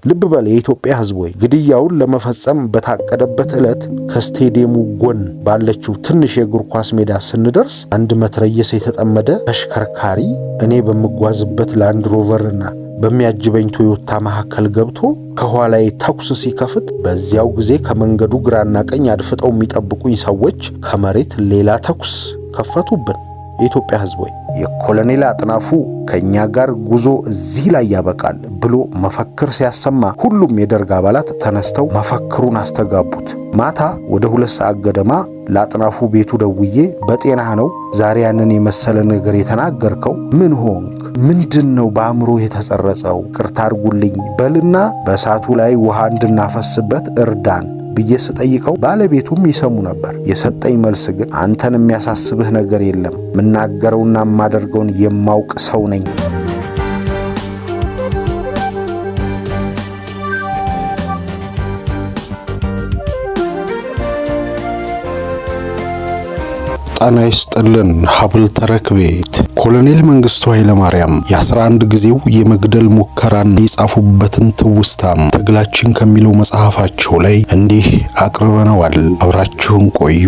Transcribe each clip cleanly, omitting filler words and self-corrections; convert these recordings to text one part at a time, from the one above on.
ልብ በል የኢትዮጵያ ሕዝብ ሆይ ግድያውን ለመፈጸም በታቀደበት ዕለት ከስቴዲየሙ ጎን ባለችው ትንሽ የእግር ኳስ ሜዳ ስንደርስ አንድ መትረየስ የተጠመደ ተሽከርካሪ እኔ በምጓዝበት ላንድ ሮቨርና በሚያጅበኝ ቶዮታ መካከል ገብቶ ከኋላዬ ተኩስ ሲከፍት በዚያው ጊዜ ከመንገዱ ግራና ቀኝ አድፍጠው የሚጠብቁኝ ሰዎች ከመሬት ሌላ ተኩስ ከፈቱብን። የኢትዮጵያ ሕዝብ ሆይ የኮሎኔል አጥናፉ ከኛ ጋር ጉዞ እዚህ ላይ ያበቃል ብሎ መፈክር ሲያሰማ ሁሉም የደርግ አባላት ተነስተው መፈክሩን አስተጋቡት። ማታ ወደ 2 ሰዓት ገደማ ለአጥናፉ ቤቱ ደውዬ በጤናህ ነው ዛሬ ያንን የመሰለ ነገር የተናገርከው? ምን ሆንክ? ምንድነው በአእምሮ የተጸረጸው? ቅርታ አድርጉልኝ በልና በእሳቱ ላይ ውሃ እንድናፈስበት እርዳን ብዬ ስጠይቀው ባለቤቱም ይሰሙ ነበር። የሰጠኝ መልስ ግን አንተን የሚያሳስብህ ነገር የለም፣ ምናገረውና የማደርገውን የማውቅ ሰው ነኝ። ጣና ይስጥልን ሀብል ተረክቤት ኮሎኔል መንግስቱ ኃይለማርያም የ11 ጊዜው የመግደል ሙከራን የጻፉበትን ትውስታም ትግላችን ከሚለው መጽሐፋቸው ላይ እንዲህ አቅርበነዋል። አብራችሁን ቆዩ።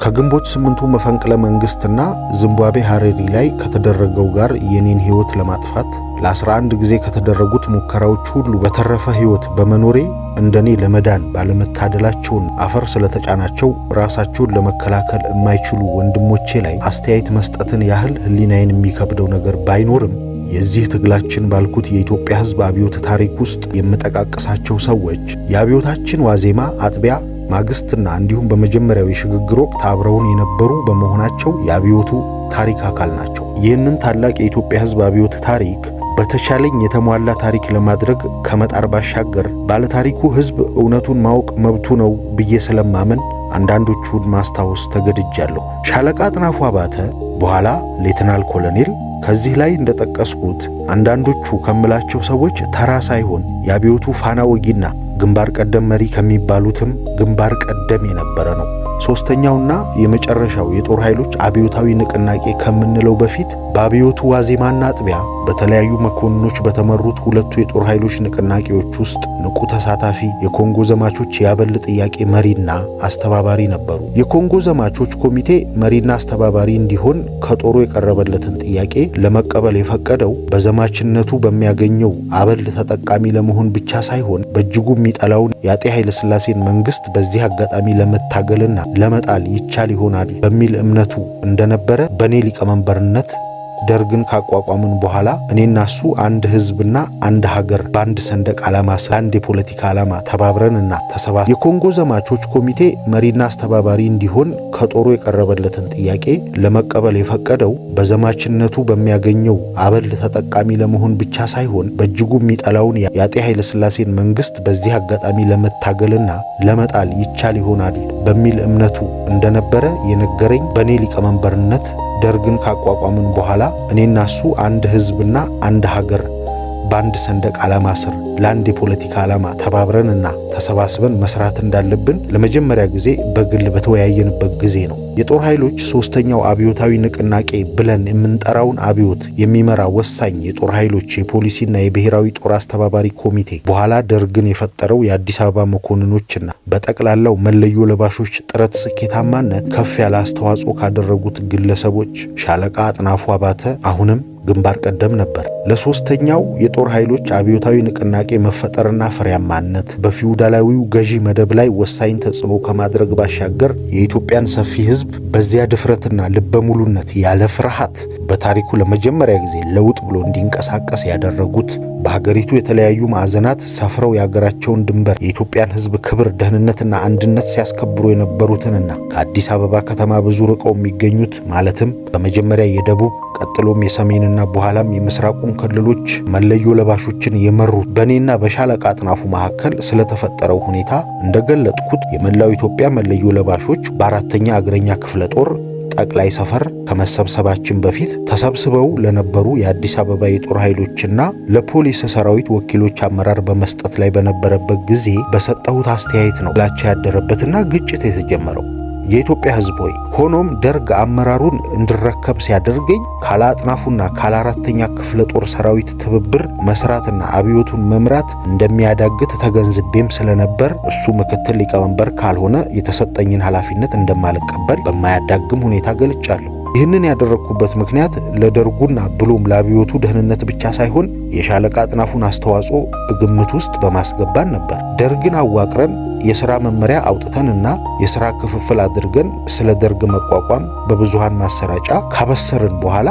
ከግንቦት 8ቱ መፈንቅለ መንግስትና ዚምባብዌ ሐረሪ ላይ ከተደረገው ጋር የኔን ህይወት ለማጥፋት ለ11 ጊዜ ከተደረጉት ሙከራዎች ሁሉ በተረፈ ህይወት በመኖሬ እንደኔ ለመዳን ባለመታደላቸውን አፈር ስለተጫናቸው ራሳቸውን ለመከላከል የማይችሉ ወንድሞቼ ላይ አስተያየት መስጠትን ያህል ህሊናዬን የሚከብደው ነገር ባይኖርም የዚህ ትግላችን ባልኩት የኢትዮጵያ ህዝብ አብዮት ታሪክ ውስጥ የምጠቃቀሳቸው ሰዎች የአብዮታችን ዋዜማ አጥቢያ ማግስትና እንዲሁም በመጀመሪያው የሽግግር ወቅት አብረውን የነበሩ በመሆናቸው የአብዮቱ ታሪክ አካል ናቸው። ይህንን ታላቅ የኢትዮጵያ ህዝብ አብዮት ታሪክ በተቻለኝ የተሟላ ታሪክ ለማድረግ ከመጣር ባሻገር ባለታሪኩ ህዝብ እውነቱን ማወቅ መብቱ ነው ብዬ ስለማመን አንዳንዶቹን ማስታወስ ተገድጃለሁ። ሻለቃ አጥናፉ አባተ በኋላ ሌተናል ኮሎኔል ከዚህ ላይ እንደጠቀስኩት አንዳንዶቹ ከምላቸው ሰዎች ተራ ሳይሆን የአብዮቱ ፋና ወጊና ግንባር ቀደም መሪ ከሚባሉትም ግንባር ቀደም የነበረ ነው። ሶስተኛውና የመጨረሻው የጦር ኃይሎች አብዮታዊ ንቅናቄ ከምንለው በፊት በአብዮቱ ዋዜማና አጥቢያ በተለያዩ መኮንኖች በተመሩት ሁለቱ የጦር ኃይሎች ንቅናቄዎች ውስጥ ንቁ ተሳታፊ የኮንጎ ዘማቾች ያበል ጥያቄ መሪና አስተባባሪ ነበሩ። የኮንጎ ዘማቾች ኮሚቴ መሪና አስተባባሪ እንዲሆን ከጦሩ የቀረበለትን ጥያቄ ለመቀበል የፈቀደው በዘማችነቱ በሚያገኘው አበል ተጠቃሚ ለመሆን ብቻ ሳይሆን በእጅጉ የሚጠላውን የአጤ ኃይለ ሥላሴን መንግስት በዚህ አጋጣሚ ለመታገልና ለመጣል ይቻል ይሆናል በሚል እምነቱ እንደነበረ በኔ ሊቀመንበርነት ደርግን ካቋቋምን በኋላ እኔና እሱ አንድ ህዝብና አንድ ሀገር በአንድ ሰንደቅ ዓላማ ስር አንድ የፖለቲካ ዓላማ ተባብረንና ተሰባስበን የኮንጎ ዘማቾች ኮሚቴ መሪና አስተባባሪ እንዲሆን ከጦሩ የቀረበለትን ጥያቄ ለመቀበል የፈቀደው በዘማችነቱ በሚያገኘው አበል ተጠቃሚ ለመሆን ብቻ ሳይሆን በእጅጉ የሚጠላውን የአጤ ኃይለ ሥላሴን መንግስት በዚህ አጋጣሚ ለመታገልና ለመጣል ይቻል ይሆናል በሚል እምነቱ እንደነበረ የነገረኝ በኔ ሊቀመንበርነት ደርግን ካቋቋምን በኋላ እኔና እሱ አንድ ህዝብና አንድ ሀገር በአንድ ሰንደቅ ዓላማ ስር ለአንድ የፖለቲካ ዓላማ ተባብረንና ተሰባስበን መስራት እንዳለብን ለመጀመሪያ ጊዜ በግል በተወያየንበት ጊዜ ነው። የጦር ኃይሎች ሶስተኛው አብዮታዊ ንቅናቄ ብለን የምንጠራውን አብዮት የሚመራ ወሳኝ የጦር ኃይሎች የፖሊሲና የብሔራዊ ጦር አስተባባሪ ኮሚቴ በኋላ ደርግን የፈጠረው የአዲስ አበባ መኮንኖችና በጠቅላላው መለዮ ለባሾች ጥረት ስኬታማነት ከፍ ያለ አስተዋጽኦ ካደረጉት ግለሰቦች ሻለቃ አጥናፉ አባተ አሁንም ግንባር ቀደም ነበር። ለሶስተኛው የጦር ኃይሎች አብዮታዊ ንቅናቄ መፈጠርና ፍሬያማነት በፊውዳላዊው ገዢ መደብ ላይ ወሳኝ ተጽዕኖ ከማድረግ ባሻገር የኢትዮጵያን ሰፊ ህዝብ በዚያ ድፍረትና ልበሙሉነት ያለ ፍርሃት በታሪኩ ለመጀመሪያ ጊዜ ለውጥ ብሎ እንዲንቀሳቀስ ያደረጉት በሀገሪቱ የተለያዩ ማዕዘናት ሰፍረው የሀገራቸውን ድንበር የኢትዮጵያን ህዝብ ክብር፣ ደህንነትና አንድነት ሲያስከብሩ የነበሩትንና ከአዲስ አበባ ከተማ ብዙ ርቀው የሚገኙት ማለትም በመጀመሪያ የደቡብ ቀጥሎም የሰሜንና በኋላም የምስራቁን ክልሎች መለዮ ለባሾችን የመሩት በእኔና በሻለቃ አጥናፉ መካከል ስለተፈጠረው ሁኔታ እንደገለጥኩት የመላው ኢትዮጵያ መለዮ ለባሾች በአራተኛ እግረኛ ክፍለ ጦር ጠቅላይ ሰፈር ከመሰብሰባችን በፊት ተሰብስበው ለነበሩ የአዲስ አበባ የጦር ኃይሎችና ለፖሊስ ሰራዊት ወኪሎች አመራር በመስጠት ላይ በነበረበት ጊዜ በሰጠሁት አስተያየት ነው ጥላቻ ያደረበትና ግጭት የተጀመረው። የኢትዮጵያ ሕዝብ ሆይ፣ ሆኖም ደርግ አመራሩን እንድረከብ ሲያደርገኝ ካለ አጥናፉና ካለ አራተኛ ክፍለ ጦር ሰራዊት ትብብር መስራትና አብዮቱን መምራት እንደሚያዳግት ተገንዝቤም ስለነበር እሱ ምክትል ሊቀመንበር ካልሆነ የተሰጠኝን ኃላፊነት እንደማልቀበል በማያዳግም ሁኔታ ገልጫለሁ። ይህንን ያደረኩበት ምክንያት ለደርጉና ብሎም ለአብዮቱ ደህንነት ብቻ ሳይሆን የሻለቃ አጥናፉን አስተዋጽኦ ግምት ውስጥ በማስገባት ነበር። ደርግን አዋቅረን የሥራ መመሪያ አውጥተንና የሥራ ክፍፍል አድርገን ስለ ደርግ መቋቋም በብዙሃን ማሰራጫ ካበሰርን በኋላ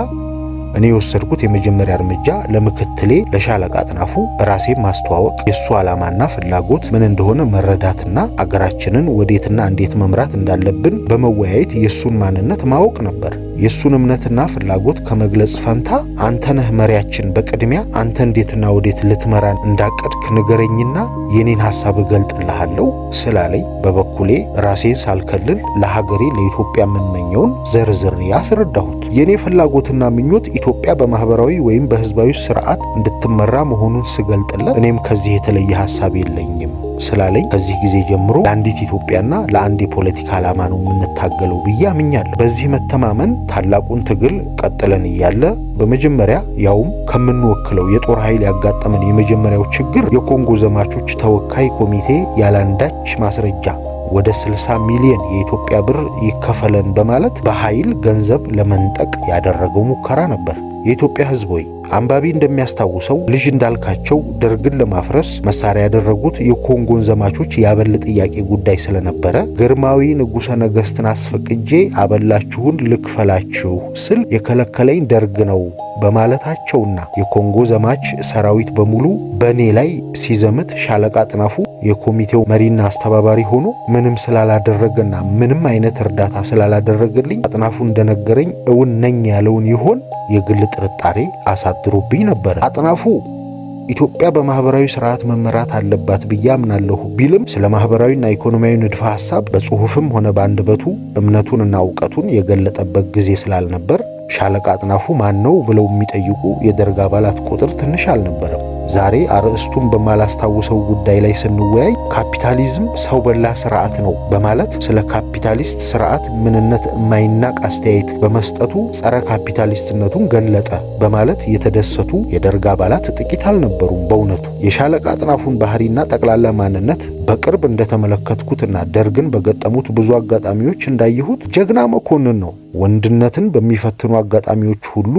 እኔ የወሰድኩት የመጀመሪያ እርምጃ ለምክትሌ ለሻለቃ አጥናፉ ራሴን ማስተዋወቅ፣ የእሱ ዓላማና ፍላጎት ምን እንደሆነ መረዳትና አገራችንን ወዴትና እንዴት መምራት እንዳለብን በመወያየት የእሱን ማንነት ማወቅ ነበር። የእሱን እምነትና ፍላጎት ከመግለጽ ፈንታ አንተ ነህ መሪያችን፣ በቅድሚያ አንተ እንዴትና ወዴት ልትመራን እንዳቀድክ ንገረኝና የኔን ሐሳብ እገልጥልሃለሁ ስላለኝ በበኩሌ ራሴን ሳልከልል ለሀገሬ ለኢትዮጵያ የምመኘውን ዘርዝሬ አስረዳሁት። የኔ ፍላጎትና ምኞት ኢትዮጵያ በማህበራዊ ወይም በህዝባዊ ስርዓት እንድትመራ መሆኑን ስገልጥለት እኔም ከዚህ የተለየ ሐሳብ የለኝም ስላለኝ ከዚህ ጊዜ ጀምሮ ለአንዲት ኢትዮጵያና ለአንድ የፖለቲካ ዓላማ ነው የምንታገለው ብዬ አምኛለሁ። በዚህ መተማመን ታላቁን ትግል ቀጥለን እያለ በመጀመሪያ ያውም ከምንወክለው የጦር ኃይል ያጋጠመን የመጀመሪያው ችግር የኮንጎ ዘማቾች ተወካይ ኮሚቴ ያላንዳች ማስረጃ ወደ 60 ሚሊዮን የኢትዮጵያ ብር ይከፈለን በማለት በኃይል ገንዘብ ለመንጠቅ ያደረገው ሙከራ ነበር። የኢትዮጵያ ሕዝብ ሆይ፣ አንባቢ እንደሚያስታውሰው ልጅ እንዳልካቸው ደርግን ለማፍረስ መሳሪያ ያደረጉት የኮንጎን ዘማቾች ያበል ጥያቄ ጉዳይ ስለነበረ ግርማዊ ንጉሠ ነገሥትን አስፈቅጄ አበላችሁን ልክፈላችሁ ስል የከለከለኝ ደርግ ነው በማለታቸውና የኮንጎ ዘማች ሰራዊት በሙሉ በእኔ ላይ ሲዘምት ሻለቃ አጥናፉ የኮሚቴው መሪና አስተባባሪ ሆኖ ምንም ስላላደረገና ምንም አይነት እርዳታ ስላላደረገልኝ አጥናፉ እንደነገረኝ እውን ነኝ ያለውን ይሆን የግል ጥርጣሬ አሳድሮብኝ ነበር። አጥናፉ ኢትዮጵያ በማህበራዊ ስርዓት መመራት አለባት ብዬ አምናለሁ ቢልም ስለ ማህበራዊና ኢኮኖሚያዊ ንድፈ ሐሳብ በጽሁፍም ሆነ በአንደበቱ እምነቱንና ዕውቀቱን የገለጠበት ጊዜ ስላልነበር ሻለቃ አጥናፉ ማን ነው ብለው የሚጠይቁ የደርግ አባላት ቁጥር ትንሽ አልነበረም። ዛሬ አርዕስቱን በማላስታውሰው ጉዳይ ላይ ስንወያይ ካፒታሊዝም ሰው በላ ስርዓት ነው በማለት ስለ ካፒታሊስት ስርዓት ምንነት የማይናቅ አስተያየት በመስጠቱ ጸረ ካፒታሊስትነቱን ገለጠ በማለት የተደሰቱ የደርግ አባላት ጥቂት አልነበሩም። በእውነቱ የሻለቃ አጥናፉን ባህሪና ጠቅላላ ማንነት በቅርብ እንደተመለከትኩትና ደርግን በገጠሙት ብዙ አጋጣሚዎች እንዳየሁት ጀግና መኮንን ነው። ወንድነትን በሚፈትኑ አጋጣሚዎች ሁሉ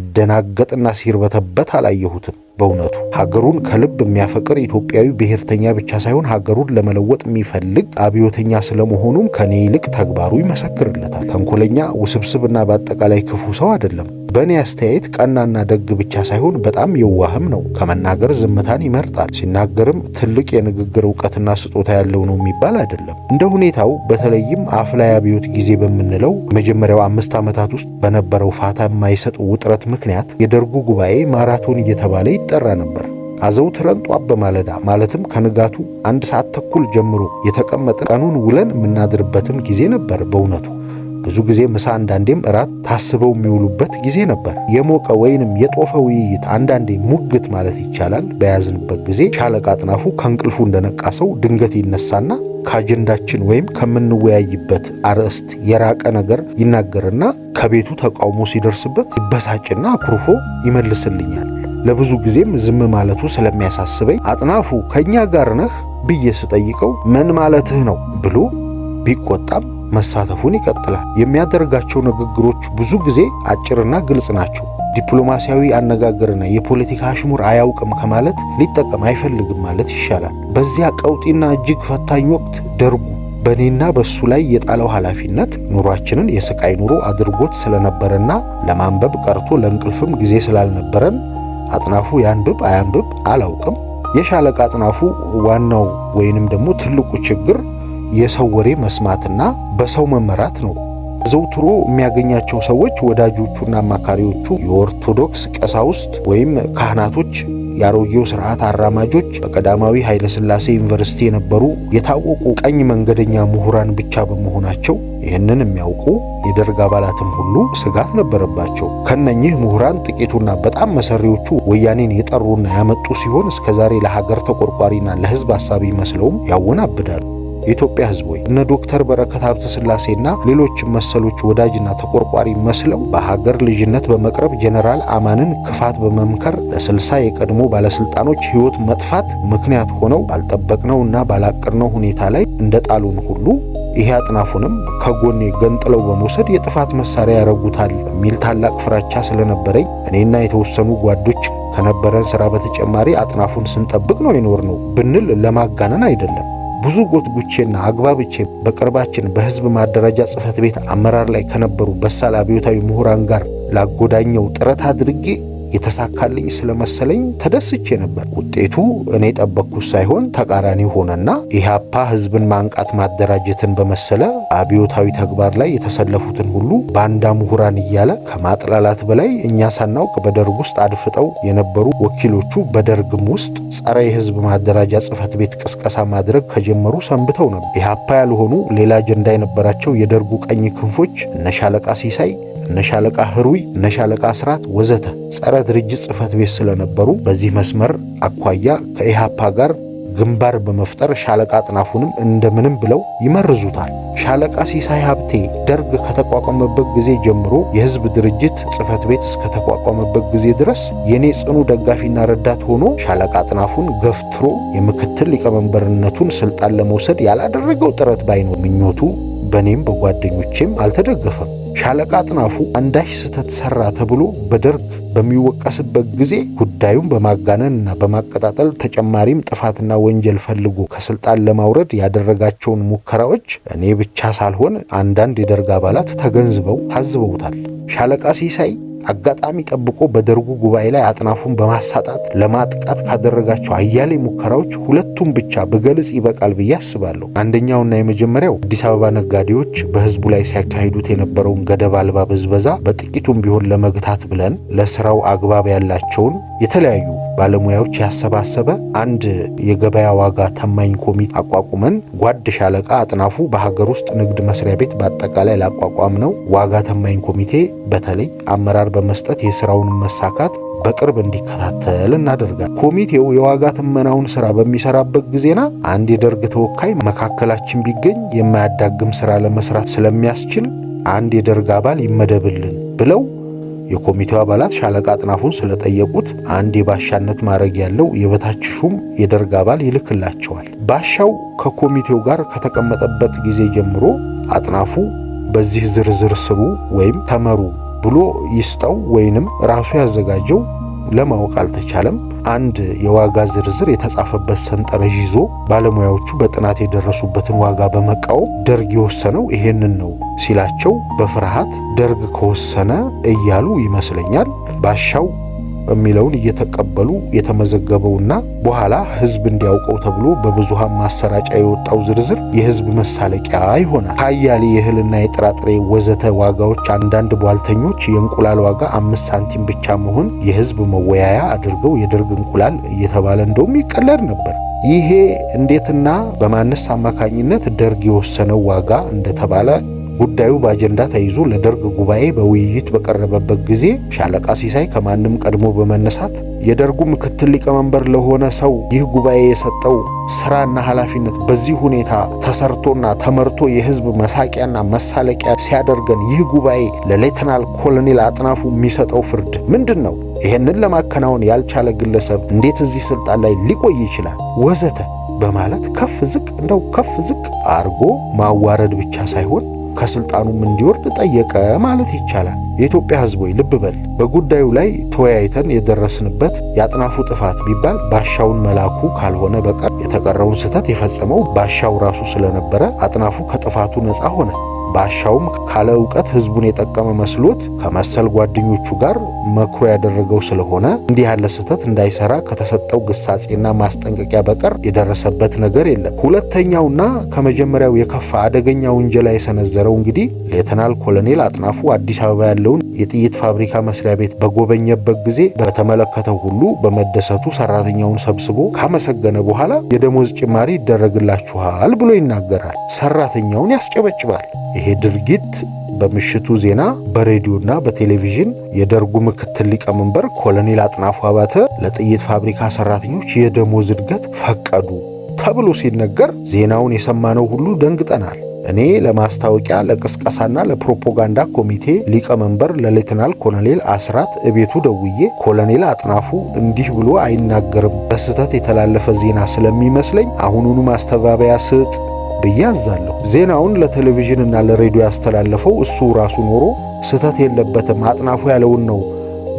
ሲደናገጥና ሲርበተበት አላየሁትም። በእውነቱ ሀገሩን ከልብ የሚያፈቅር ኢትዮጵያዊ ብሔርተኛ ብቻ ሳይሆን ሀገሩን ለመለወጥ የሚፈልግ አብዮተኛ ስለመሆኑም ከኔ ይልቅ ተግባሩ ይመሰክርለታል። ተንኮለኛ፣ ውስብስብና በአጠቃላይ ክፉ ሰው አይደለም። በእኔ አስተያየት ቀናና ደግ ብቻ ሳይሆን በጣም የዋህም ነው። ከመናገር ዝምታን ይመርጣል። ሲናገርም ትልቅ የንግግር ዕውቀትና ስጦታ ያለው ነው የሚባል አይደለም። እንደ ሁኔታው በተለይም አፍላይ አብዮት ጊዜ በምንለው መጀመሪያው 5 ዓመታት ውስጥ በነበረው ፋታ የማይሰጥ ውጥረት ምክንያት የደርጉ ጉባኤ ማራቶን እየተባለ ይጠራ ነበር። አዘውትረን ጧት በማለዳ ማለትም ከንጋቱ 1 ሰዓት ተኩል ጀምሮ የተቀመጠን ቀኑን ውለን የምናድርበትም ጊዜ ነበር። በእውነቱ ብዙ ጊዜ ምሳ አንዳንዴም እራት ታስበው የሚውሉበት ጊዜ ነበር። የሞቀ ወይንም የጦፈ ውይይት፣ አንዳንዴ ሙግት ማለት ይቻላል በያዝንበት ጊዜ ሻለቃ አጥናፉ ከእንቅልፉ እንደነቃ ሰው ድንገት ይነሳና ከአጀንዳችን ወይም ከምንወያይበት አርዕስት የራቀ ነገር ይናገርና ከቤቱ ተቃውሞ ሲደርስበት ይበሳጭና አኩርፎ ይመልስልኛል። ለብዙ ጊዜም ዝም ማለቱ ስለሚያሳስበኝ አጥናፉ ከኛ ጋር ነህ ብዬ ስጠይቀው ምን ማለትህ ነው ብሎ ቢቆጣም መሳተፉን ይቀጥላል። የሚያደርጋቸው ንግግሮች ብዙ ጊዜ አጭርና ግልጽ ናቸው። ዲፕሎማሲያዊ አነጋገርና የፖለቲካ አሽሙር አያውቅም ከማለት ሊጠቀም አይፈልግም ማለት ይሻላል። በዚያ ቀውጢና እጅግ ፈታኝ ወቅት ደርጉ በእኔና በሱ ላይ የጣለው ኃላፊነት ኑሯችንን የስቃይ ኑሮ አድርጎት ስለነበረና ለማንበብ ቀርቶ ለእንቅልፍም ጊዜ ስላልነበረን አጥናፉ ያንብብ አያንብብ አላውቅም። የሻለቃ አጥናፉ ዋናው ወይንም ደግሞ ትልቁ ችግር የሰው ወሬ መስማትና በሰው መመራት ነው። ዘውትሮ የሚያገኛቸው ሰዎች ወዳጆቹና አማካሪዎቹ የኦርቶዶክስ ቀሳውስት ወይም ካህናቶች፣ የአሮጌው ስርዓት አራማጆች፣ በቀዳማዊ ኃይለ ሥላሴ ዩኒቨርሲቲ የነበሩ የታወቁ ቀኝ መንገደኛ ምሁራን ብቻ በመሆናቸው ይህንን የሚያውቁ የደርግ አባላትም ሁሉ ስጋት ነበረባቸው። ከነኚህ ምሁራን ጥቂቱና በጣም መሰሪዎቹ ወያኔን የጠሩና ያመጡ ሲሆን እስከዛሬ ለሀገር ተቆርቋሪና ለሕዝብ አሳቢ መስለውም ያወናብዳሉ። የኢትዮጵያ ሕዝብ ሆይ እነ ዶክተር በረከት ሀብተስላሴና ሌሎችም መሰሎች ወዳጅና ተቆርቋሪ መስለው በሀገር ልጅነት በመቅረብ ጀነራል አማንን ክፋት በመምከር ለ60 የቀድሞ ባለስልጣኖች ሕይወት መጥፋት ምክንያት ሆነው ባልጠበቅነውና ባላቀድነው ሁኔታ ላይ እንደጣሉን ሁሉ ይሄ አጥናፉንም ከጎኔ ገንጥለው በመውሰድ የጥፋት መሳሪያ ያረጉታል የሚል ታላቅ ፍራቻ ስለነበረኝ እኔና የተወሰኑ ጓዶች ከነበረን ስራ በተጨማሪ አጥናፉን ስንጠብቅ ነው የኖርነው ብንል ለማጋነን አይደለም። ብዙ ጎትጉቼና አግባብቼ በቅርባችን በህዝብ ማደራጃ ጽሕፈት ቤት አመራር ላይ ከነበሩ በሳል አብዮታዊ ምሁራን ጋር ላጎዳኘው ጥረት አድርጌ የተሳካልኝ ስለመሰለኝ ተደስቼ ነበር። ውጤቱ እኔ ጠበቅኩት ሳይሆን ተቃራኒ ሆነና ኢህአፓ ህዝብን ማንቃት ማደራጀትን በመሰለ አብዮታዊ ተግባር ላይ የተሰለፉትን ሁሉ ባንዳ ምሁራን እያለ ከማጥላላት በላይ እኛ ሳናውቅ በደርግ ውስጥ አድፍጠው የነበሩ ወኪሎቹ በደርግም ውስጥ ጸረ የህዝብ ማደራጃ ጽሕፈት ቤት ቅስቀሳ ማድረግ ከጀመሩ ሰንብተው ነበር። ኢህአፓ ያልሆኑ ሌላ አጀንዳ የነበራቸው የደርጉ ቀኝ ክንፎች እነ ሻለቃ ሲሳይ፣ እነ ሻለቃ ህሩይ፣ እነ ሻለቃ አስራት ወዘተ ጸረ ድርጅት ጽሕፈት ቤት ስለነበሩ በዚህ መስመር አኳያ ከኢህአፓ ጋር ግንባር በመፍጠር ሻለቃ አጥናፉንም እንደምንም ብለው ይመርዙታል። ሻለቃ ሲሳይ ሀብቴ ደርግ ከተቋቋመበት ጊዜ ጀምሮ የህዝብ ድርጅት ጽሕፈት ቤት እስከተቋቋመበት ጊዜ ድረስ የኔ ጽኑ ደጋፊና ረዳት ሆኖ ሻለቃ አጥናፉን ገፍትሮ የምክትል ሊቀመንበርነቱን ስልጣን ለመውሰድ ያላደረገው ጥረት ባይኖር ምኞቱ በኔም በጓደኞቼም አልተደገፈም። ሻለቃ አጥናፉ አንዳች ስህተት ሰራ ተብሎ በደርግ በሚወቀስበት ጊዜ ጉዳዩን በማጋነንና በማቀጣጠል ተጨማሪም ጥፋትና ወንጀል ፈልጎ ከስልጣን ለማውረድ ያደረጋቸውን ሙከራዎች እኔ ብቻ ሳልሆን አንዳንድ የደርግ አባላት ተገንዝበው ታዝበውታል። ሻለቃ ሲሳይ አጋጣሚ ጠብቆ በደርጉ ጉባኤ ላይ አጥናፉን በማሳጣት ለማጥቃት ካደረጋቸው አያሌ ሙከራዎች ሁለቱም ብቻ በገልጽ ይበቃል ብዬ አስባለሁ። አንደኛውና የመጀመሪያው አዲስ አበባ ነጋዴዎች በህዝቡ ላይ ሲያካሂዱት የነበረውን ገደብ አልባ ብዝበዛ በጥቂቱም ቢሆን ለመግታት ብለን ለስራው አግባብ ያላቸውን የተለያዩ ባለሙያዎች ያሰባሰበ አንድ የገበያ ዋጋ ተማኝ ኮሚቴ አቋቁመን ጓድ ሻለቃ አጥናፉ በሀገር ውስጥ ንግድ መስሪያ ቤት በአጠቃላይ ላቋቋም ነው ዋጋ ተማኝ ኮሚቴ በተለይ አመራር በመስጠት የስራውን መሳካት በቅርብ እንዲከታተል እናደርጋል። ኮሚቴው የዋጋ ትመናውን ስራ በሚሰራበት ጊዜና አንድ የደርግ ተወካይ መካከላችን ቢገኝ የማያዳግም ስራ ለመስራት ስለሚያስችል አንድ የደርግ አባል ይመደብልን ብለው የኮሚቴው አባላት ሻለቃ አጥናፉን ስለጠየቁት አንድ የባሻነት ማዕረግ ያለው የበታች ሹም የደርግ አባል ይልክላቸዋል። ባሻው ከኮሚቴው ጋር ከተቀመጠበት ጊዜ ጀምሮ አጥናፉ በዚህ ዝርዝር ስሩ ወይም ተመሩ ብሎ ይስጠው ወይንም ራሱ ያዘጋጀው ለማወቅ አልተቻለም። አንድ የዋጋ ዝርዝር የተጻፈበት ሰንጠረዥ ይዞ ባለሙያዎቹ በጥናት የደረሱበትን ዋጋ በመቃወም ደርግ የወሰነው ይሄንን ነው ሲላቸው በፍርሃት ደርግ ከወሰነ እያሉ ይመስለኛል ባሻው የሚለውን እየተቀበሉ የተመዘገበውና በኋላ ህዝብ እንዲያውቀው ተብሎ በብዙሃን ማሰራጫ የወጣው ዝርዝር የህዝብ መሳለቂያ ይሆናል። ከአያሌ የእህልና የጥራጥሬ ወዘተ ዋጋዎች አንዳንድ ቧልተኞች የእንቁላል ዋጋ 5 ሳንቲም ብቻ መሆን የህዝብ መወያያ አድርገው የደርግ እንቁላል እየተባለ እንደውም ይቀለድ ነበር። ይሄ እንዴትና በማንስ አማካኝነት ደርግ የወሰነው ዋጋ እንደተባለ ጉዳዩ በአጀንዳ ተይዞ ለደርግ ጉባኤ በውይይት በቀረበበት ጊዜ ሻለቃ ሲሳይ ከማንም ቀድሞ በመነሳት የደርጉ ምክትል ሊቀመንበር ለሆነ ሰው ይህ ጉባኤ የሰጠው ስራና ኃላፊነት በዚህ ሁኔታ ተሰርቶና ተመርቶ የህዝብ መሳቂያና መሳለቂያ ሲያደርገን ይህ ጉባኤ ለሌተናል ኮሎኔል አጥናፉ የሚሰጠው ፍርድ ምንድን ነው? ይህንን ለማከናወን ያልቻለ ግለሰብ እንዴት እዚህ ስልጣን ላይ ሊቆይ ይችላል? ወዘተ በማለት ከፍ ዝቅ አርጎ ማዋረድ ብቻ ሳይሆን ከስልጣኑም እንዲወርድ ጠየቀ ማለት ይቻላል። የኢትዮጵያ ሕዝብ ሆይ ልብ በል። በጉዳዩ ላይ ተወያይተን የደረስንበት የአጥናፉ ጥፋት ቢባል ባሻውን መላኩ ካልሆነ በቀር የተቀረውን ስህተት የፈጸመው ባሻው ራሱ ስለነበረ አጥናፉ ከጥፋቱ ነፃ ሆነ። ባሻውም ካለ ዕውቀት ሕዝቡን የጠቀመ መስሎት ከመሰል ጓደኞቹ ጋር መክሮ ያደረገው ስለሆነ እንዲህ ያለ ስህተት እንዳይሰራ ከተሰጠው ግሳጼና ማስጠንቀቂያ በቀር የደረሰበት ነገር የለም። ሁለተኛውና ከመጀመሪያው የከፋ አደገኛ ውንጀላ የሰነዘረው እንግዲህ ሌተናል ኮሎኔል አጥናፉ አዲስ አበባ ያለውን የጥይት ፋብሪካ መስሪያ ቤት በጎበኘበት ጊዜ በተመለከተው ሁሉ በመደሰቱ ሰራተኛውን ሰብስቦ ካመሰገነ በኋላ የደሞዝ ጭማሪ ይደረግላችኋል ብሎ ይናገራል። ሰራተኛውን ያስጨበጭባል። ይሄ ድርጊት በምሽቱ ዜና በሬዲዮና በቴሌቪዥን የደርጉ ምክትል ሊቀመንበር ኮሎኔል አጥናፉ አባተ ለጥይት ፋብሪካ ሰራተኞች የደሞዝ እድገት ፈቀዱ ተብሎ ሲነገር ዜናውን የሰማነው ሁሉ ደንግጠናል። እኔ ለማስታወቂያ ለቅስቀሳና ለፕሮፓጋንዳ ኮሚቴ ሊቀመንበር ለሌተናል ኮሎኔል አስራት እቤቱ ደውዬ ኮሎኔል አጥናፉ እንዲህ ብሎ አይናገርም፣ በስህተት የተላለፈ ዜና ስለሚመስለኝ አሁኑኑ ማስተባበያ ስጥ ብዬ አዛለሁ። ዜናውን ለቴሌቪዥንና ለሬዲዮ ያስተላለፈው እሱ ራሱ ኖሮ ስህተት የለበትም፣ አጥናፉ ያለውን ነው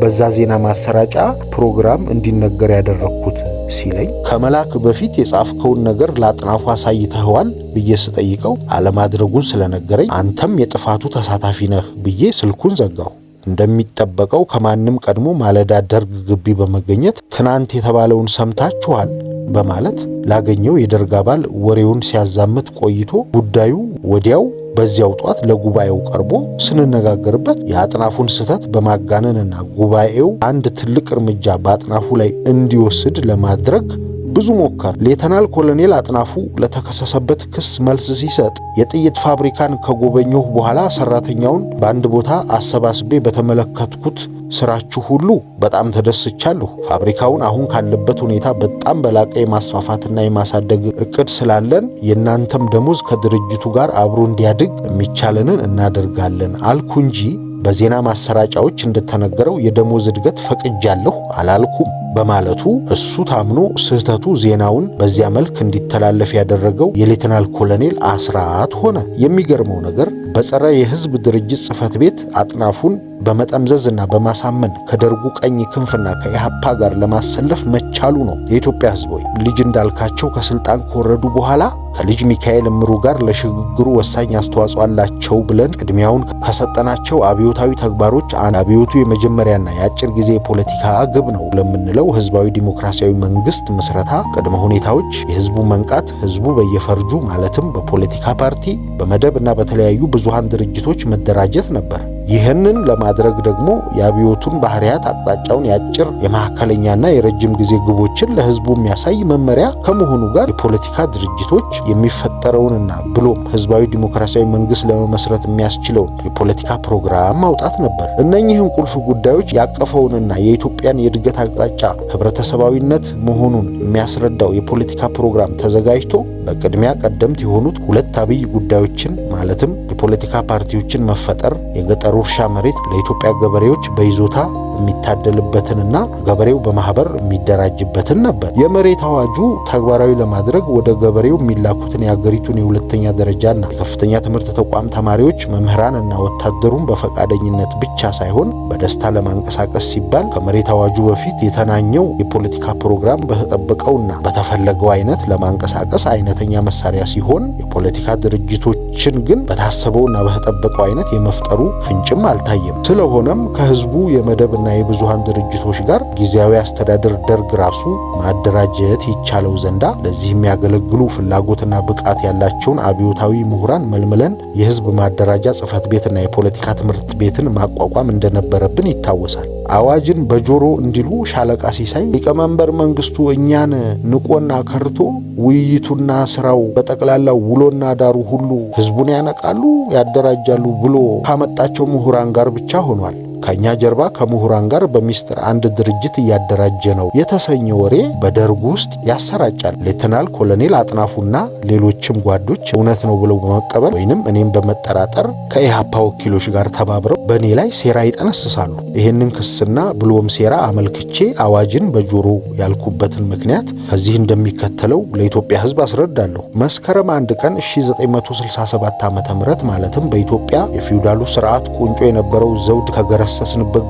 በዛ ዜና ማሰራጫ ፕሮግራም እንዲነገር ያደረኩት ሲለኝ ከመላክ በፊት የጻፍከውን ነገር ለአጥናፉ አሳይተኸዋል ብዬ ስጠይቀው አለማድረጉን ስለነገረኝ አንተም የጥፋቱ ተሳታፊ ነህ ብዬ ስልኩን ዘጋሁ። እንደሚጠበቀው ከማንም ቀድሞ ማለዳ ደርግ ግቢ በመገኘት ትናንት የተባለውን ሰምታችኋል በማለት ላገኘው የደርግ አባል ወሬውን ሲያዛምት ቆይቶ ጉዳዩ ወዲያው በዚያው ጧት ለጉባኤው ቀርቦ ስንነጋገርበት የአጥናፉን ስህተት በማጋነንና ጉባኤው አንድ ትልቅ እርምጃ በአጥናፉ ላይ እንዲወስድ ለማድረግ ብዙ ሞከር። ሌተናል ኮሎኔል አጥናፉ ለተከሰሰበት ክስ መልስ ሲሰጥ የጥይት ፋብሪካን ከጎበኘሁ በኋላ ሰራተኛውን በአንድ ቦታ አሰባስቤ በተመለከትኩት ስራችሁ ሁሉ በጣም ተደስቻለሁ። ፋብሪካውን አሁን ካለበት ሁኔታ በጣም በላቀ የማስፋፋትና የማሳደግ እቅድ ስላለን የእናንተም ደሞዝ ከድርጅቱ ጋር አብሮ እንዲያድግ የሚቻለንን እናደርጋለን አልኩ እንጂ በዜና ማሰራጫዎች እንደተነገረው የደሞዝ እድገት ፈቅጃለሁ አላልኩም በማለቱ እሱ ታምኖ ስህተቱ ዜናውን በዚያ መልክ እንዲተላለፍ ያደረገው የሌተናል ኮሎኔል አስራት ሆነ። የሚገርመው ነገር በጸረ የህዝብ ድርጅት ጽህፈት ቤት አጥናፉን በመጠምዘዝና በማሳመን ከደርጉ ቀኝ ክንፍና ከኢሃፓ ጋር ለማሰለፍ መቻሉ ነው። የኢትዮጵያ ህዝቦች ልጅ እንዳልካቸው ከስልጣን ከወረዱ በኋላ ከልጅ ሚካኤል እምሩ ጋር ለሽግግሩ ወሳኝ አስተዋጽኦ አላቸው ብለን ቅድሚያውን ከሰጠናቸው አብዮታዊ ተግባሮች አብዮቱ የመጀመሪያና የአጭር ጊዜ የፖለቲካ ግብ ነው ለምንለው ህዝባዊ ዲሞክራሲያዊ መንግስት ምስረታ ቅድመ ሁኔታዎች የህዝቡ መንቃት፣ ህዝቡ በየፈርጁ ማለትም በፖለቲካ ፓርቲ፣ በመደብና በተለያዩ ብዙሃን ድርጅቶች መደራጀት ነበር። ይህንን ለማድረግ ደግሞ የአብዮቱን ባህሪያት አቅጣጫውን የአጭር የመካከለኛና የረጅም ጊዜ ግቦችን ለህዝቡ የሚያሳይ መመሪያ ከመሆኑ ጋር የፖለቲካ ድርጅቶች የሚፈጠረውንና ብሎም ህዝባዊ ዲሞክራሲያዊ መንግስት ለመመስረት የሚያስችለውን የፖለቲካ ፕሮግራም ማውጣት ነበር። እነኚህን ቁልፍ ጉዳዮች ያቀፈውንና የኢትዮጵያን የእድገት አቅጣጫ ህብረተሰባዊነት መሆኑን የሚያስረዳው የፖለቲካ ፕሮግራም ተዘጋጅቶ በቅድሚያ ቀደምት የሆኑት ሁለት አብይ ጉዳዮችን ማለትም የፖለቲካ ፓርቲዎችን መፈጠር፣ የገጠሩ እርሻ መሬት ለኢትዮጵያ ገበሬዎች በይዞታ የሚታደልበትንና ገበሬው በማህበር የሚደራጅበትን ነበር። የመሬት አዋጁ ተግባራዊ ለማድረግ ወደ ገበሬው የሚላኩትን የሀገሪቱን የሁለተኛ ደረጃና የከፍተኛ ትምህርት ተቋም ተማሪዎች፣ መምህራንና ወታደሩን በፈቃደኝነት ብቻ ሳይሆን በደስታ ለማንቀሳቀስ ሲባል ከመሬት አዋጁ በፊት የተናኘው የፖለቲካ ፕሮግራም በተጠበቀውና በተፈለገው አይነት ለማንቀሳቀስ አይነተኛ መሳሪያ ሲሆን የፖለቲካ ድርጅቶችን ግን በታሰበውና በተጠበቀው አይነት የመፍጠሩ ፍንጭም አልታየም። ስለሆነም ከህዝቡ የመደብና የብዙሃን ድርጅቶች ጋር ጊዜያዊ አስተዳደር ደርግ ራሱ ማደራጀት ይቻለው ዘንዳ ለዚህ የሚያገለግሉ ፍላጎትና ብቃት ያላቸውን አብዮታዊ ምሁራን መልምለን የህዝብ ማደራጃ ጽህፈት ቤትና የፖለቲካ ትምህርት ቤትን ማቋቋም እንደነበረብን ይታወሳል። አዋጅን በጆሮ እንዲሉ ሻለቃ ሲሳይ ሊቀመንበር መንግስቱ እኛን ንቆና ከርቶ ውይይቱና ስራው በጠቅላላው ውሎና ዳሩ ሁሉ ህዝቡን ያነቃሉ፣ ያደራጃሉ ብሎ ካመጣቸው ምሁራን ጋር ብቻ ሆኗል። ከኛ ጀርባ ከምሁራን ጋር በሚስጥር አንድ ድርጅት እያደራጀ ነው የተሰኘ ወሬ በደርጉ ውስጥ ያሰራጫል። ሌተናል ኮሎኔል አጥናፉና ሌሎችም ጓዶች እውነት ነው ብለው በመቀበል ወይንም እኔም በመጠራጠር ከኢሃፓ ወኪሎች ጋር ተባብረው በእኔ ላይ ሴራ ይጠነስሳሉ። ይህንን ክስና ብሎም ሴራ አመልክቼ አዋጅን በጆሮ ያልኩበትን ምክንያት ከዚህ እንደሚከተለው ለኢትዮጵያ ህዝብ አስረዳለሁ። መስከረም 1 ቀን 1967 ዓ.ም ማለትም በኢትዮጵያ የፊውዳሉ ስርዓት ቁንጮ የነበረው ዘውድ ከገረሰስንበት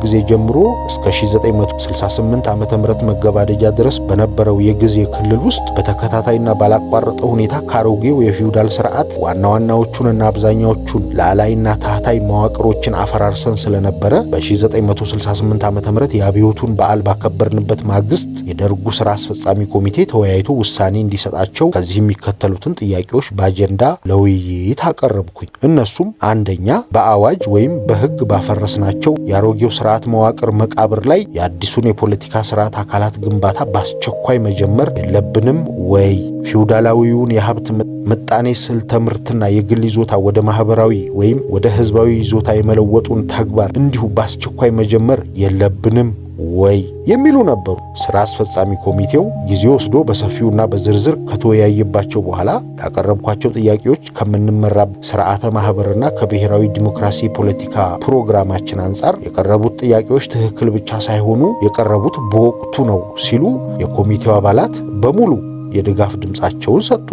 ጊዜ ጀምሮ እስከ 1968 ዓ.ም መገባደጃ ድረስ በነበረው የጊዜ ክልል ውስጥ በተከታታይና ባላቋረጠ ሁኔታ ካሮጌው የፊውዳል ስርዓት ዋና ዋናዎቹንና አብዛኛዎቹን ላዕላይና ታህታይ መዋቅሮችን አፈራርሰን ስለነበረ በ1968 ዓ.ም የአብዮቱን በዓል ባከበርንበት ማግስት የደርጉ ስራ አስፈጻሚ ኮሚቴ ተወያይቶ ውሳኔ እንዲሰጣቸው ከዚህ የሚከተሉትን ጥያቄዎች በአጀንዳ ለውይይት አቀረብኩኝ። እነሱም አንደኛ፣ በአዋጅ ወይም በህግ ባፈረስናቸው የአሮጌው ስርዓት መዋቅር መቃብር ላይ የአዲሱን የፖለቲካ ስርዓት አካላት ግንባታ በአስቸኳይ መጀመር የለብንም ወይ? ፊውዳላዊውን የሀብት ምጣኔ ስልተ ምርትና የግል ይዞታ ወደ ማህበራዊ ወይም ወደ ህዝባዊ ይዞታ የመለወጡን ተግባር እንዲሁ በአስቸኳይ መጀመር የለብንም ወይ የሚሉ ነበሩ። ስራ አስፈጻሚ ኮሚቴው ጊዜ ወስዶ በሰፊውና በዝርዝር ከተወያየባቸው በኋላ ያቀረብኳቸው ጥያቄዎች ከምንመራ ስርዓተ ማህበርና ከብሔራዊ ዲሞክራሲ ፖለቲካ ፕሮግራማችን አንጻር የቀረቡት ጥያቄዎች ትክክል ብቻ ሳይሆኑ የቀረቡት በወቅቱ ነው ሲሉ የኮሚቴው አባላት በሙሉ የድጋፍ ድምጻቸውን ሰጡ።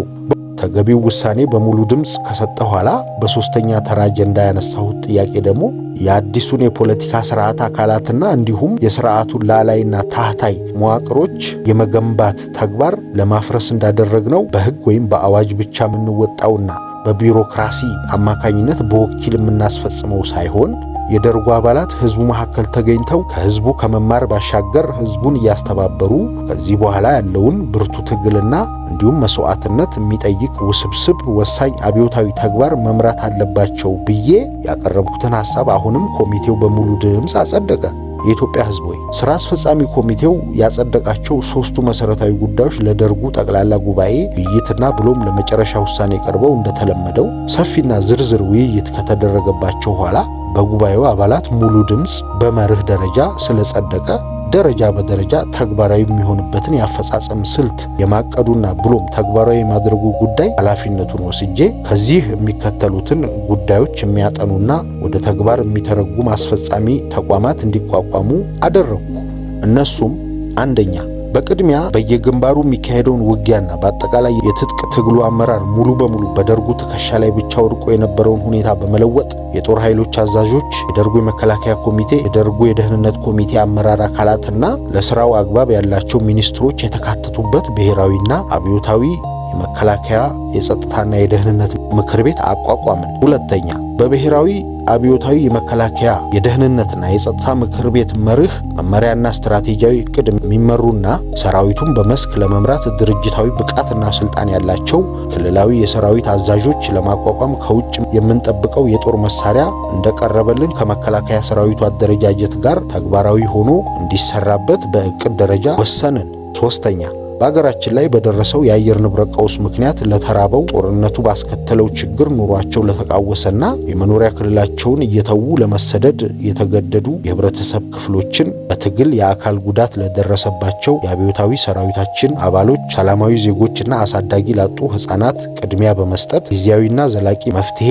ተገቢው ውሳኔ በሙሉ ድምጽ ከሰጠ በኋላ በሶስተኛ ተራ አጀንዳ ያነሳሁት ጥያቄ ደግሞ የአዲሱን የፖለቲካ ስርዓት አካላትና እንዲሁም የስርዓቱን ላላይና ታህታይ መዋቅሮች የመገንባት ተግባር ለማፍረስ እንዳደረግነው በሕግ ወይም በአዋጅ ብቻ የምንወጣውና በቢሮክራሲ አማካኝነት በወኪል የምናስፈጽመው ሳይሆን የደርጉ አባላት ህዝቡ መካከል ተገኝተው ከህዝቡ ከመማር ባሻገር ህዝቡን እያስተባበሩ ከዚህ በኋላ ያለውን ብርቱ ትግልና እንዲሁም መስዋዕትነት የሚጠይቅ ውስብስብ ወሳኝ አብዮታዊ ተግባር መምራት አለባቸው ብዬ ያቀረብኩትን ሐሳብ አሁንም ኮሚቴው በሙሉ ድምፅ አጸደቀ። የኢትዮጵያ ህዝብ ሆይ ስራ አስፈጻሚ ኮሚቴው ያጸደቃቸው ሶስቱ መሰረታዊ ጉዳዮች ለደርጉ ጠቅላላ ጉባኤ ውይይትና ብሎም ለመጨረሻ ውሳኔ ቀርበው እንደተለመደው ሰፊና ዝርዝር ውይይት ከተደረገባቸው በኋላ በጉባኤው አባላት ሙሉ ድምፅ በመርህ ደረጃ ስለጸደቀ ደረጃ በደረጃ ተግባራዊ የሚሆንበትን የአፈጻጸም ስልት የማቀዱና ብሎም ተግባራዊ የማድረጉ ጉዳይ ኃላፊነቱን ወስጄ ከዚህ የሚከተሉትን ጉዳዮች የሚያጠኑና ወደ ተግባር የሚተረጉም አስፈጻሚ ተቋማት እንዲቋቋሙ አደረግኩ። እነሱም አንደኛ፣ በቅድሚያ በየግንባሩ የሚካሄደውን ውጊያና በአጠቃላይ የትጥቅ ትግሉ አመራር ሙሉ በሙሉ በደርጉ ትከሻ ላይ ብቻ ወድቆ የነበረውን ሁኔታ በመለወጥ የጦር ኃይሎች አዛዦች፣ የደርጉ የመከላከያ ኮሚቴ፣ የደርጉ የደህንነት ኮሚቴ አመራር አካላትና ለስራው አግባብ ያላቸው ሚኒስትሮች የተካተቱበት ብሔራዊና አብዮታዊ የመከላከያ የጸጥታና የደህንነት ምክር ቤት አቋቋምን። ሁለተኛ፣ በብሔራዊ አብዮታዊ የመከላከያ የደህንነትና የጸጥታ ምክር ቤት መርህ መመሪያና ስትራቴጂያዊ ዕቅድ የሚመሩና ሰራዊቱን በመስክ ለመምራት ድርጅታዊ ብቃትና ስልጣን ያላቸው ክልላዊ የሰራዊት አዛዦች ለማቋቋም ከውጭ የምንጠብቀው የጦር መሳሪያ እንደቀረበልን ከመከላከያ ሰራዊቱ አደረጃጀት ጋር ተግባራዊ ሆኖ እንዲሰራበት በዕቅድ ደረጃ ወሰንን። ሶስተኛ፣ በአገራችን ላይ በደረሰው የአየር ንብረት ቀውስ ምክንያት ለተራበው ጦርነቱ ባስከተለው ችግር ኑሯቸው ለተቃወሰና የመኖሪያ ክልላቸውን እየተዉ ለመሰደድ የተገደዱ የህብረተሰብ ክፍሎችን በትግል የአካል ጉዳት ለደረሰባቸው የአብዮታዊ ሰራዊታችን አባሎች፣ ሰላማዊ ዜጎችና አሳዳጊ ላጡ ህፃናት ቅድሚያ በመስጠት ጊዜያዊና ዘላቂ መፍትሄ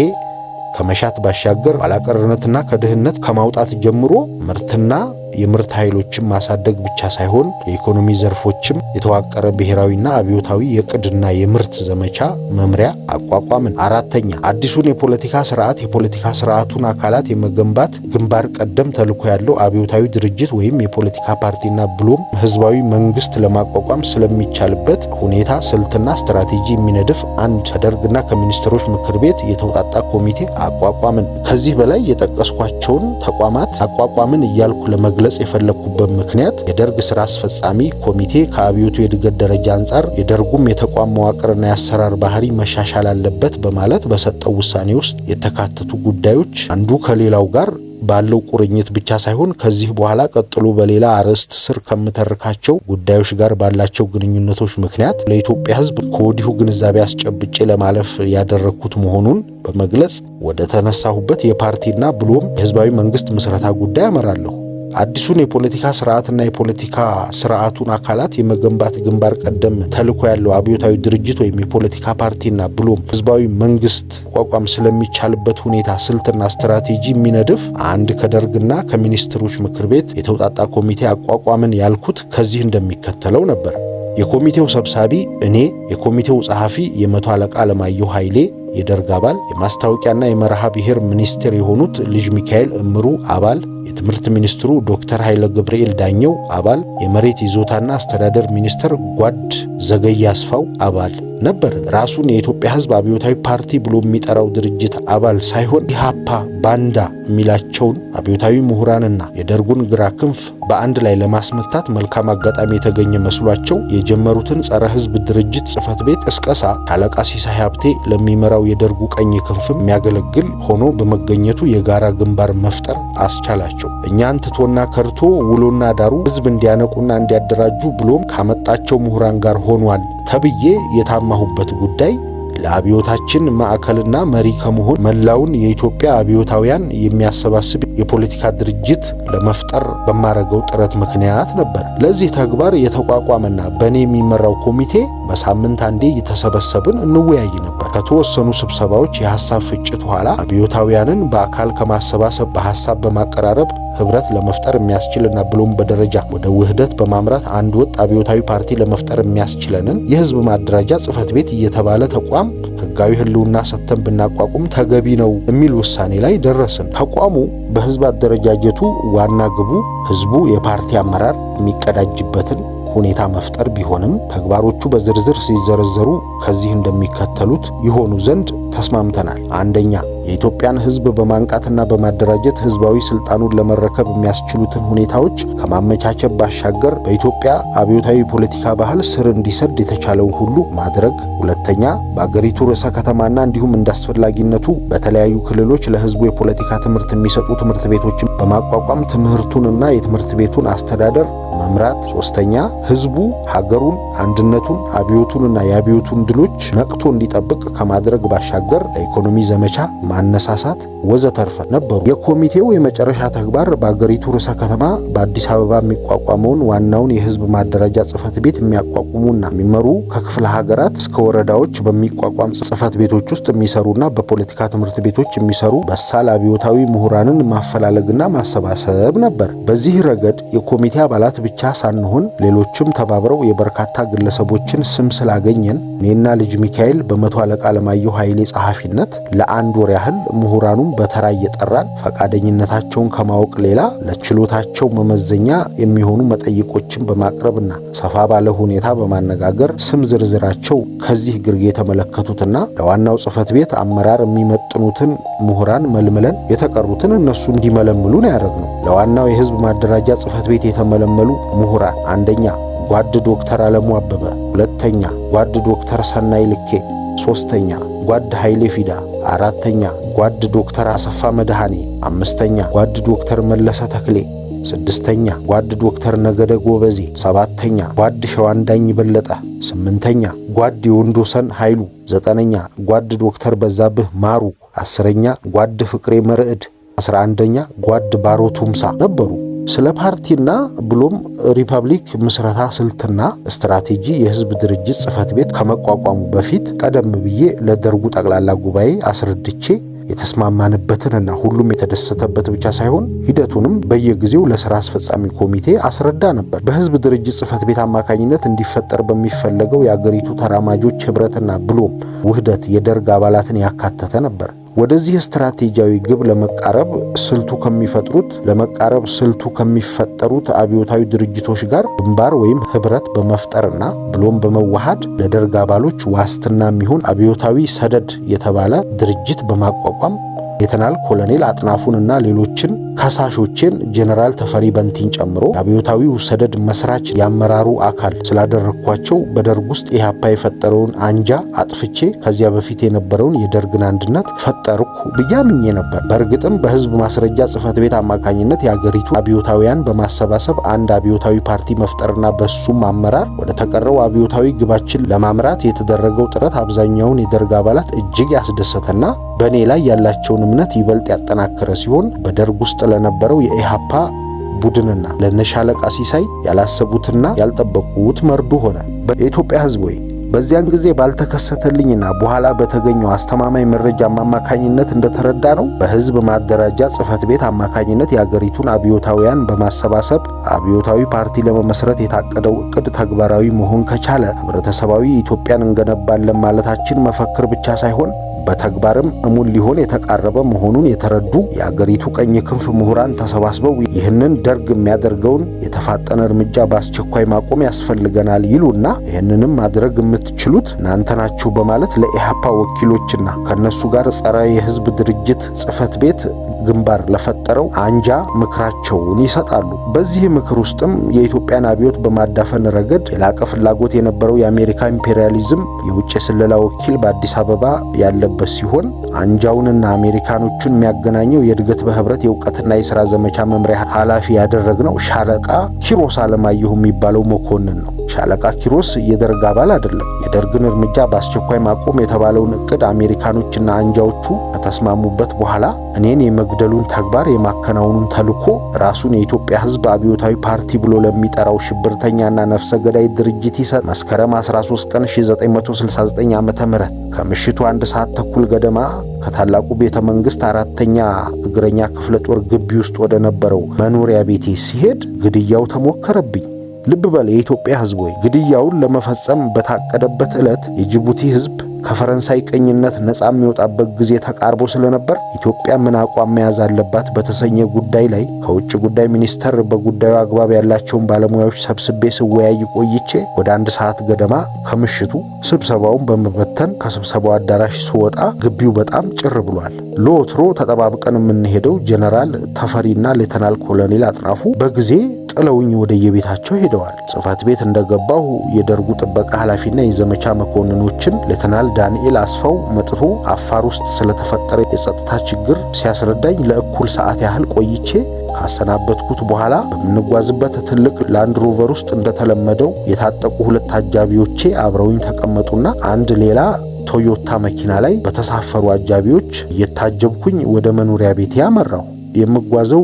ከመሻት ባሻገር ኋላቀርነትና ከድህነት ከማውጣት ጀምሮ ምርትና የምርት ኃይሎችን ማሳደግ ብቻ ሳይሆን የኢኮኖሚ ዘርፎችም የተዋቀረ ብሔራዊና አብዮታዊ የቅድና የምርት ዘመቻ መምሪያ አቋቋምን። አራተኛ፣ አዲሱን የፖለቲካ ስርዓት የፖለቲካ ስርዓቱን አካላት የመገንባት ግንባር ቀደም ተልዕኮ ያለው አብዮታዊ ድርጅት ወይም የፖለቲካ ፓርቲና ብሎም ህዝባዊ መንግስት ለማቋቋም ስለሚቻልበት ሁኔታ ስልትና ስትራቴጂ የሚነድፍ አንድ ከደርግና ከሚኒስትሮች ምክር ቤት የተውጣጣ ኮሚቴ አቋቋምን። ከዚህ በላይ የጠቀስኳቸውን ተቋማት አቋቋምን እያልኩ ለመግለጽ የፈለኩበት ምክንያት የደርግ ስራ አስፈጻሚ ኮሚቴ ከአብዮቱ የእድገት ደረጃ አንጻር የደርጉም የተቋም መዋቅርና የአሰራር ባህሪ መሻሻል አለበት በማለት በሰጠው ውሳኔ ውስጥ የተካተቱ ጉዳዮች አንዱ ከሌላው ጋር ባለው ቁርኝት ብቻ ሳይሆን ከዚህ በኋላ ቀጥሎ በሌላ አርዕስት ስር ከምተርካቸው ጉዳዮች ጋር ባላቸው ግንኙነቶች ምክንያት ለኢትዮጵያ ሕዝብ ከወዲሁ ግንዛቤ አስጨብጬ ለማለፍ ያደረኩት መሆኑን በመግለጽ ወደ ተነሳሁበት የፓርቲና ብሎም የህዝባዊ መንግስት ምስረታ ጉዳይ አመራለሁ። አዲሱን የፖለቲካ ስርዓትና የፖለቲካ ስርዓቱን አካላት የመገንባት ግንባር ቀደም ተልዕኮ ያለው አብዮታዊ ድርጅት ወይም የፖለቲካ ፓርቲና ብሎም ህዝባዊ መንግስት ቋቋም ስለሚቻልበት ሁኔታ ስልትና ስትራቴጂ የሚነድፍ አንድ ከደርግና ከሚኒስትሮች ምክር ቤት የተውጣጣ ኮሚቴ አቋቋምን ያልኩት ከዚህ እንደሚከተለው ነበር። የኮሚቴው ሰብሳቢ እኔ፣ የኮሚቴው ጸሐፊ የመቶ አለቃ አለማየሁ ኃይሌ የደርግ አባል፣ የማስታወቂያና የመርሃ ብሔር ሚኒስቴር የሆኑት ልጅ ሚካኤል እምሩ አባል፣ የትምህርት ሚኒስትሩ ዶክተር ኃይለ ገብርኤል ዳኘው አባል፣ የመሬት ይዞታና አስተዳደር ሚኒስትር ጓድ ዘገየ አስፋው አባል ነበር። ራሱን የኢትዮጵያ ህዝብ አብዮታዊ ፓርቲ ብሎ የሚጠራው ድርጅት አባል ሳይሆን ኢሃፓ ባንዳ የሚላቸውን አብዮታዊ ምሁራንና የደርጉን ግራ ክንፍ በአንድ ላይ ለማስመታት መልካም አጋጣሚ የተገኘ መስሏቸው የጀመሩትን ጸረ ህዝብ ድርጅት ጽህፈት ቤት ቅስቀሳ አለቃ ሲሳይ ሀብቴ ለሚመራው የደርጉ ቀኝ ክንፍ የሚያገለግል ሆኖ በመገኘቱ የጋራ ግንባር መፍጠር አስቻላቸው። እኛን ትቶና ከርቶ ውሎና ዳሩ ህዝብ እንዲያነቁና እንዲያደራጁ ብሎም ካመጣቸው ምሁራን ጋር ሆኗል ተብዬ የታማሁበት ጉዳይ ለአብዮታችን ማዕከልና መሪ ከመሆን መላውን የኢትዮጵያ አብዮታውያን የሚያሰባስብ የፖለቲካ ድርጅት ለመፍጠር በማረገው ጥረት ምክንያት ነበር። ለዚህ ተግባር የተቋቋመና በእኔ የሚመራው ኮሚቴ በሳምንት አንዴ እየተሰበሰብን እንወያይ ነበር። ከተወሰኑ ስብሰባዎች የሐሳብ ፍጭት በኋላ አብዮታውያንን በአካል ከማሰባሰብ በሐሳብ በማቀራረብ ህብረት ለመፍጠር የሚያስችልና ብሎም በደረጃ ወደ ውህደት በማምራት አንድ ወጥ አብዮታዊ ፓርቲ ለመፍጠር የሚያስችለንን የህዝብ ማደራጃ ጽህፈት ቤት እየተባለ ተቋም ህጋዊ ህልውና ሰጥተን ብናቋቁም ተገቢ ነው የሚል ውሳኔ ላይ ደረስን። ተቋሙ በህዝብ አደረጃጀቱ ዋና ግቡ ህዝቡ የፓርቲ አመራር የሚቀዳጅበትን ሁኔታ መፍጠር ቢሆንም ተግባሮቹ በዝርዝር ሲዘረዘሩ ከዚህ እንደሚከተሉት ይሆኑ ዘንድ ተስማምተናል። አንደኛ፣ የኢትዮጵያን ህዝብ በማንቃትና በማደራጀት ህዝባዊ ስልጣኑን ለመረከብ የሚያስችሉትን ሁኔታዎች ከማመቻቸት ባሻገር በኢትዮጵያ አብዮታዊ ፖለቲካ ባህል ስር እንዲሰድ የተቻለውን ሁሉ ማድረግ። ሁለተኛ፣ በአገሪቱ ርዕሰ ከተማና እንዲሁም እንዳስፈላጊነቱ በተለያዩ ክልሎች ለህዝቡ የፖለቲካ ትምህርት የሚሰጡ ትምህርት ቤቶችን በማቋቋም ትምህርቱንና የትምህርት ቤቱን አስተዳደር መምራት። ሶስተኛ፣ ህዝቡ ሀገሩን፣ አንድነቱን፣ አብዮቱንና የአብዮቱን ድሎች ነቅቶ እንዲጠብቅ ከማድረግ ባሻገር ለኢኮኖሚ ዘመቻ ማነሳሳት ወዘተርፈ ነበሩ። የኮሚቴው የመጨረሻ ተግባር በአገሪቱ ርዕሰ ከተማ በአዲስ አበባ የሚቋቋመውን ዋናውን የህዝብ ማደራጃ ጽህፈት ቤት የሚያቋቁሙና የሚመሩ ከክፍለ ሀገራት እስከ ወረዳዎች በሚቋቋም ጽህፈት ቤቶች ውስጥ የሚሰሩና በፖለቲካ ትምህርት ቤቶች የሚሰሩ በሳል አብዮታዊ ምሁራንን ማፈላለግና ማሰባሰብ ነበር። በዚህ ረገድ የኮሚቴ አባላት ብቻ ሳንሆን ሌሎችም ተባብረው የበርካታ ግለሰቦችን ስም ስላገኘን እኔና ልጅ ሚካኤል በመቶ አለቃ አለማየሁ ኃይሌ ጸሐፊነት ለአንድ ወር ያህል ምሁራኑን በተራ እየጠራን ፈቃደኝነታቸውን ከማወቅ ሌላ ለችሎታቸው መመዘኛ የሚሆኑ መጠይቆችን በማቅረብና ሰፋ ባለ ሁኔታ በማነጋገር ስም ዝርዝራቸው ከዚህ ግርጌ የተመለከቱትና ለዋናው ጽህፈት ቤት አመራር የሚመጥኑትን ምሁራን መልምለን የተቀሩትን እነሱ እንዲመለምሉ ነው ያደረግነው። ለዋናው የህዝብ ማደራጃ ጽህፈት ቤት የተመለመሉ ምሁራን አንደኛ ጓድ ዶክተር አለሙ አበበ፣ ሁለተኛ ጓድ ዶክተር ሰናይ ልኬ፣ ሶስተኛ ጓድ ኃይሌ ፊዳ፣ አራተኛ ጓድ ዶክተር አሰፋ መድኃኔ፣ አምስተኛ ጓድ ዶክተር መለሰ ተክሌ፣ ስድስተኛ ጓድ ዶክተር ነገደ ጎበዜ፣ ሰባተኛ ጓድ ሸዋንዳኝ በለጠ፣ ስምንተኛ ጓድ የወንዶሰን ኃይሉ፣ ዘጠነኛ ጓድ ዶክተር በዛብህ ማሩ፣ አስረኛ ጓድ ፍቅሬ መርዕድ፣ 11ኛ ጓድ ባሮ ቱምሳ ነበሩ። ስለ ፓርቲና ብሎም ሪፐብሊክ ምስረታ ስልትና ስትራቴጂ የህዝብ ድርጅት ጽህፈት ቤት ከመቋቋሙ በፊት ቀደም ብዬ ለደርጉ ጠቅላላ ጉባኤ አስረድቼ የተስማማንበትንና ሁሉም የተደሰተበት ብቻ ሳይሆን ሂደቱንም በየጊዜው ለሥራ አስፈጻሚ ኮሚቴ አስረዳ ነበር። በህዝብ ድርጅት ጽህፈት ቤት አማካኝነት እንዲፈጠር በሚፈለገው የአገሪቱ ተራማጆች ህብረትና ብሎም ውህደት የደርግ አባላትን ያካተተ ነበር። ወደዚህ ስትራቴጂያዊ ግብ ለመቃረብ ስልቱ ከሚፈጠሩት አብዮታዊ ድርጅቶች ጋር ግንባር ወይም ህብረት በመፍጠርና ብሎም በመዋሃድ ለደርግ አባሎች ዋስትና የሚሆን አብዮታዊ ሰደድ የተባለ ድርጅት በማቋቋም ሌተናል ኮሎኔል አጥናፉንና ሌሎችን ከሳሾችን ጄኔራል ተፈሪ በንቲን ጨምሮ አብዮታዊው ሰደድ መስራች ያመራሩ አካል ስላደረኳቸው በደርግ ውስጥ ኢህአፓ የፈጠረውን አንጃ አጥፍቼ ከዚያ በፊት የነበረውን የደርግን አንድነት ፈጠርኩ ብያምኜ ነበር። በእርግጥም በህዝብ ማስረጃ ጽህፈት ቤት አማካኝነት የአገሪቱ አብዮታውያን በማሰባሰብ አንድ አብዮታዊ ፓርቲ መፍጠርና በሱም አመራር ወደ ተቀረው አብዮታዊ ግባችን ለማምራት የተደረገው ጥረት አብዛኛውን የደርግ አባላት እጅግ ያስደሰተና በእኔ ላይ ያላቸውን እምነት ይበልጥ ያጠናከረ ሲሆን በደርግ ውስጥ ለነበረው የኢህአፓ ቡድንና ለነሻለቃ ሲሳይ ያላሰቡትና ያልጠበቁት መርዶ ሆነ። የኢትዮጵያ ህዝብ ወይ በዚያን ጊዜ ባልተከሰተልኝና በኋላ በተገኘው አስተማማኝ መረጃ አማካኝነት እንደተረዳ ነው በህዝብ ማደራጃ ጽህፈት ቤት አማካኝነት የአገሪቱን አብዮታውያን በማሰባሰብ አብዮታዊ ፓርቲ ለመመስረት የታቀደው እቅድ ተግባራዊ መሆን ከቻለ ህብረተሰባዊ ኢትዮጵያን እንገነባለን ማለታችን መፈክር ብቻ ሳይሆን በተግባርም እሙን ሊሆን የተቃረበ መሆኑን የተረዱ የአገሪቱ ቀኝ ክንፍ ምሁራን ተሰባስበው ይህንን ደርግ የሚያደርገውን የተፋጠነ እርምጃ በአስቸኳይ ማቆም ያስፈልገናል ይሉና ይህንንም ማድረግ የምትችሉት እናንተ ናችሁ በማለት ለኢህአፓ ወኪሎችና ከነሱ ጋር ጸረ የህዝብ ድርጅት ጽህፈት ቤት ግንባር ለፈጠረው አንጃ ምክራቸውን ይሰጣሉ። በዚህ ምክር ውስጥም የኢትዮጵያን አብዮት በማዳፈን ረገድ የላቀ ፍላጎት የነበረው የአሜሪካ ኢምፔሪያሊዝም የውጭ ስለላ ወኪል በአዲስ አበባ ያለበት ሲሆን አንጃውንና አሜሪካኖቹን የሚያገናኘው የእድገት በህብረት የእውቀትና የሥራ ዘመቻ መምሪያ ኃላፊ ያደረግነው ሻለቃ ኪሮስ አለማየሁ የሚባለው መኮንን ነው። ሻለቃ ኪሮስ የደርግ አባል አይደለም። የደርግን እርምጃ በአስቸኳይ ማቆም የተባለውን እቅድ አሜሪካኖችና አንጃዎቹ ከተስማሙበት በኋላ እኔን የመግደሉን ተግባር የማከናወኑን ተልዕኮ ራሱን የኢትዮጵያ ሕዝብ አብዮታዊ ፓርቲ ብሎ ለሚጠራው ሽብርተኛና ነፍሰ ገዳይ ድርጅት ይሰጥ። መስከረም 13 ቀን 1969 ዓ.ም ከምሽቱ 1 ሰዓት ተኩል ገደማ ከታላቁ ቤተ መንግስት 4ኛ እግረኛ ክፍለ ጦር ግቢ ውስጥ ወደ ነበረው መኖሪያ ቤቴ ሲሄድ ግድያው ተሞከረብኝ። ልብ በል የኢትዮጵያ ሕዝብ ሆይ፣ ግድያውን ለመፈጸም በታቀደበት ዕለት የጅቡቲ ሕዝብ ከፈረንሳይ ቅኝነት ነፃ የሚወጣበት ጊዜ ተቃርቦ ስለነበር ኢትዮጵያ ምን አቋም መያዝ አለባት በተሰኘ ጉዳይ ላይ ከውጭ ጉዳይ ሚኒስቴር በጉዳዩ አግባብ ያላቸውን ባለሙያዎች ሰብስቤ ስወያይ ቆይቼ ወደ 1 ሰዓት ገደማ ከምሽቱ ስብሰባውን በመበተን ከስብሰባው አዳራሽ ስወጣ ግቢው በጣም ጭር ብሏል። ለወትሮ ተጠባብቀን የምንሄደው ጀነራል ተፈሪና ሌተናል ኮሎኔል አጥናፉ በጊዜ ጥለውኝ ወደ የቤታቸው ሄደዋል። ጽሕፈት ቤት እንደገባሁ የደርጉ ጥበቃ ኃላፊና የዘመቻ መኮንኖችን ሌተናል ዳንኤል አስፋው መጥቶ አፋር ውስጥ ስለተፈጠረ የጸጥታ ችግር ሲያስረዳኝ ለእኩል ሰዓት ያህል ቆይቼ ካሰናበትኩት በኋላ በምንጓዝበት ትልቅ ላንድ ሮቨር ውስጥ እንደተለመደው የታጠቁ 2 አጃቢዎቼ አብረውኝ ተቀመጡና አንድ ሌላ ቶዮታ መኪና ላይ በተሳፈሩ አጃቢዎች እየታጀብኩኝ ወደ መኖሪያ ቤቴ ያመራሁ። የምጓዘው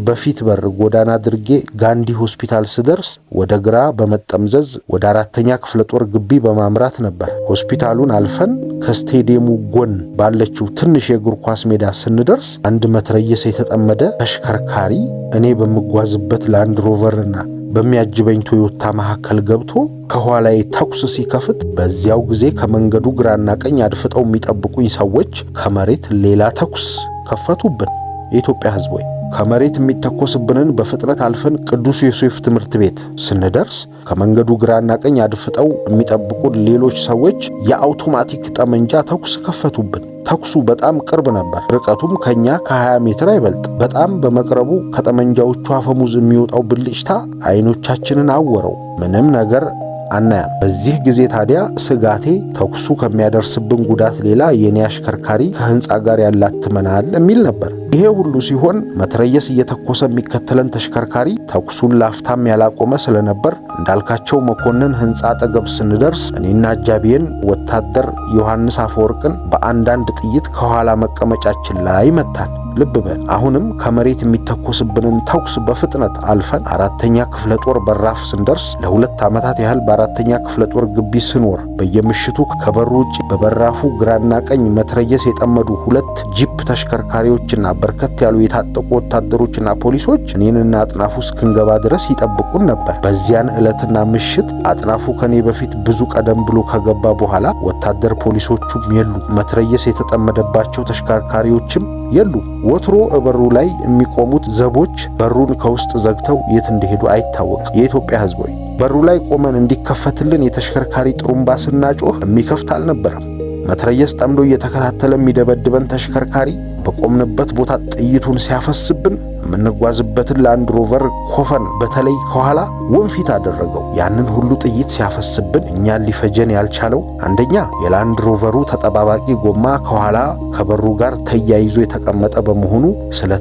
በፊት በር ጎዳና አድርጌ ጋንዲ ሆስፒታል ስደርስ ወደ ግራ በመጠምዘዝ ወደ 4ኛ ክፍለ ጦር ግቢ በማምራት ነበር። ሆስፒታሉን አልፈን ከስቴዲየሙ ጎን ባለችው ትንሽ የእግር ኳስ ሜዳ ስንደርስ አንድ መትረየስ የተጠመደ ተሽከርካሪ እኔ በምጓዝበት ላንድ ሮቨርና በሚያጅበኝ ቶዮታ መካከል ገብቶ ከኋላዬ ተኩስ ሲከፍት በዚያው ጊዜ ከመንገዱ ግራና ቀኝ አድፍጠው የሚጠብቁኝ ሰዎች ከመሬት ሌላ ተኩስ ከፈቱብን። የኢትዮጵያ ሕዝብ ሆይ፣ ከመሬት የሚተኮስብንን በፍጥነት አልፈን ቅዱስ ዮሴፍ ትምህርት ቤት ስንደርስ ከመንገዱ ግራና ቀኝ አድፍጠው የሚጠብቁን ሌሎች ሰዎች የአውቶማቲክ ጠመንጃ ተኩስ ከፈቱብን። ተኩሱ በጣም ቅርብ ነበር። ርቀቱም ከኛ ከ20 ሜትር አይበልጥ። በጣም በመቅረቡ ከጠመንጃዎቹ አፈሙዝ የሚወጣው ብልጭታ አይኖቻችንን አወረው። ምንም ነገር አናያም። በዚህ ጊዜ ታዲያ ስጋቴ ተኩሱ ከሚያደርስብን ጉዳት ሌላ የኔ አሽከርካሪ ከህንፃ ጋር ያላትመናል የሚል ነበር። ይሄ ሁሉ ሲሆን መትረየስ እየተኮሰ የሚከተለን ተሽከርካሪ ተኩሱን ላፍታም ያላቆመ ስለነበር እንዳልካቸው መኮንን ህንፃ አጠገብ ስንደርስ እኔና አጃቢዬን ወታደር ዮሐንስ አፈወርቅን በአንዳንድ ጥይት ከኋላ መቀመጫችን ላይ መታን። ልብ በል፣ አሁንም ከመሬት የሚተኮስብንን ተኩስ በፍጥነት አልፈን 4ኛ ክፍለ ጦር በራፍ ስንደርስ ለ2 ዓመታት ያህል በ4ኛ ክፍለ ጦር ግቢ ስኖር በየምሽቱ ከበሩ ውጭ በበራፉ ግራና ቀኝ መትረየስ የጠመዱ 2 ጂፕ ተሽከርካሪዎችና በርከት ያሉ የታጠቁ ወታደሮችና ፖሊሶች እኔንና አጥናፉ እስክንገባ ድረስ ይጠብቁን ነበር። በዚያን ዕለትና ምሽት አጥናፉ ከኔ በፊት ብዙ ቀደም ብሎ ከገባ በኋላ ወታደር ፖሊሶቹም የሉ፣ መትረየስ የተጠመደባቸው ተሽከርካሪዎችም የሉ። ወትሮ በሩ ላይ የሚቆሙት ዘቦች በሩን ከውስጥ ዘግተው የት እንደሄዱ አይታወቅም። የኢትዮጵያ ሕዝብ ሆይ፣ በሩ ላይ ቆመን እንዲከፈትልን የተሽከርካሪ ጥሩምባ ስናጮህ የሚከፍት አልነበረም። መትረየስ ጠምዶ እየተከታተለ የሚደበድበን ተሽከርካሪ በቆምንበት ቦታ ጥይቱን ሲያፈስብን የምንጓዝበትን ላንድ ሮቨር ኮፈን በተለይ ከኋላ ወንፊት አደረገው። ያንን ሁሉ ጥይት ሲያፈስብን እኛን ሊፈጀን ያልቻለው አንደኛ የላንድ ሮቨሩ ተጠባባቂ ጎማ ከኋላ ከበሩ ጋር ተያይዞ የተቀመጠ በመሆኑ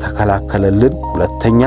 ስለተከላከለልን፣ ሁለተኛ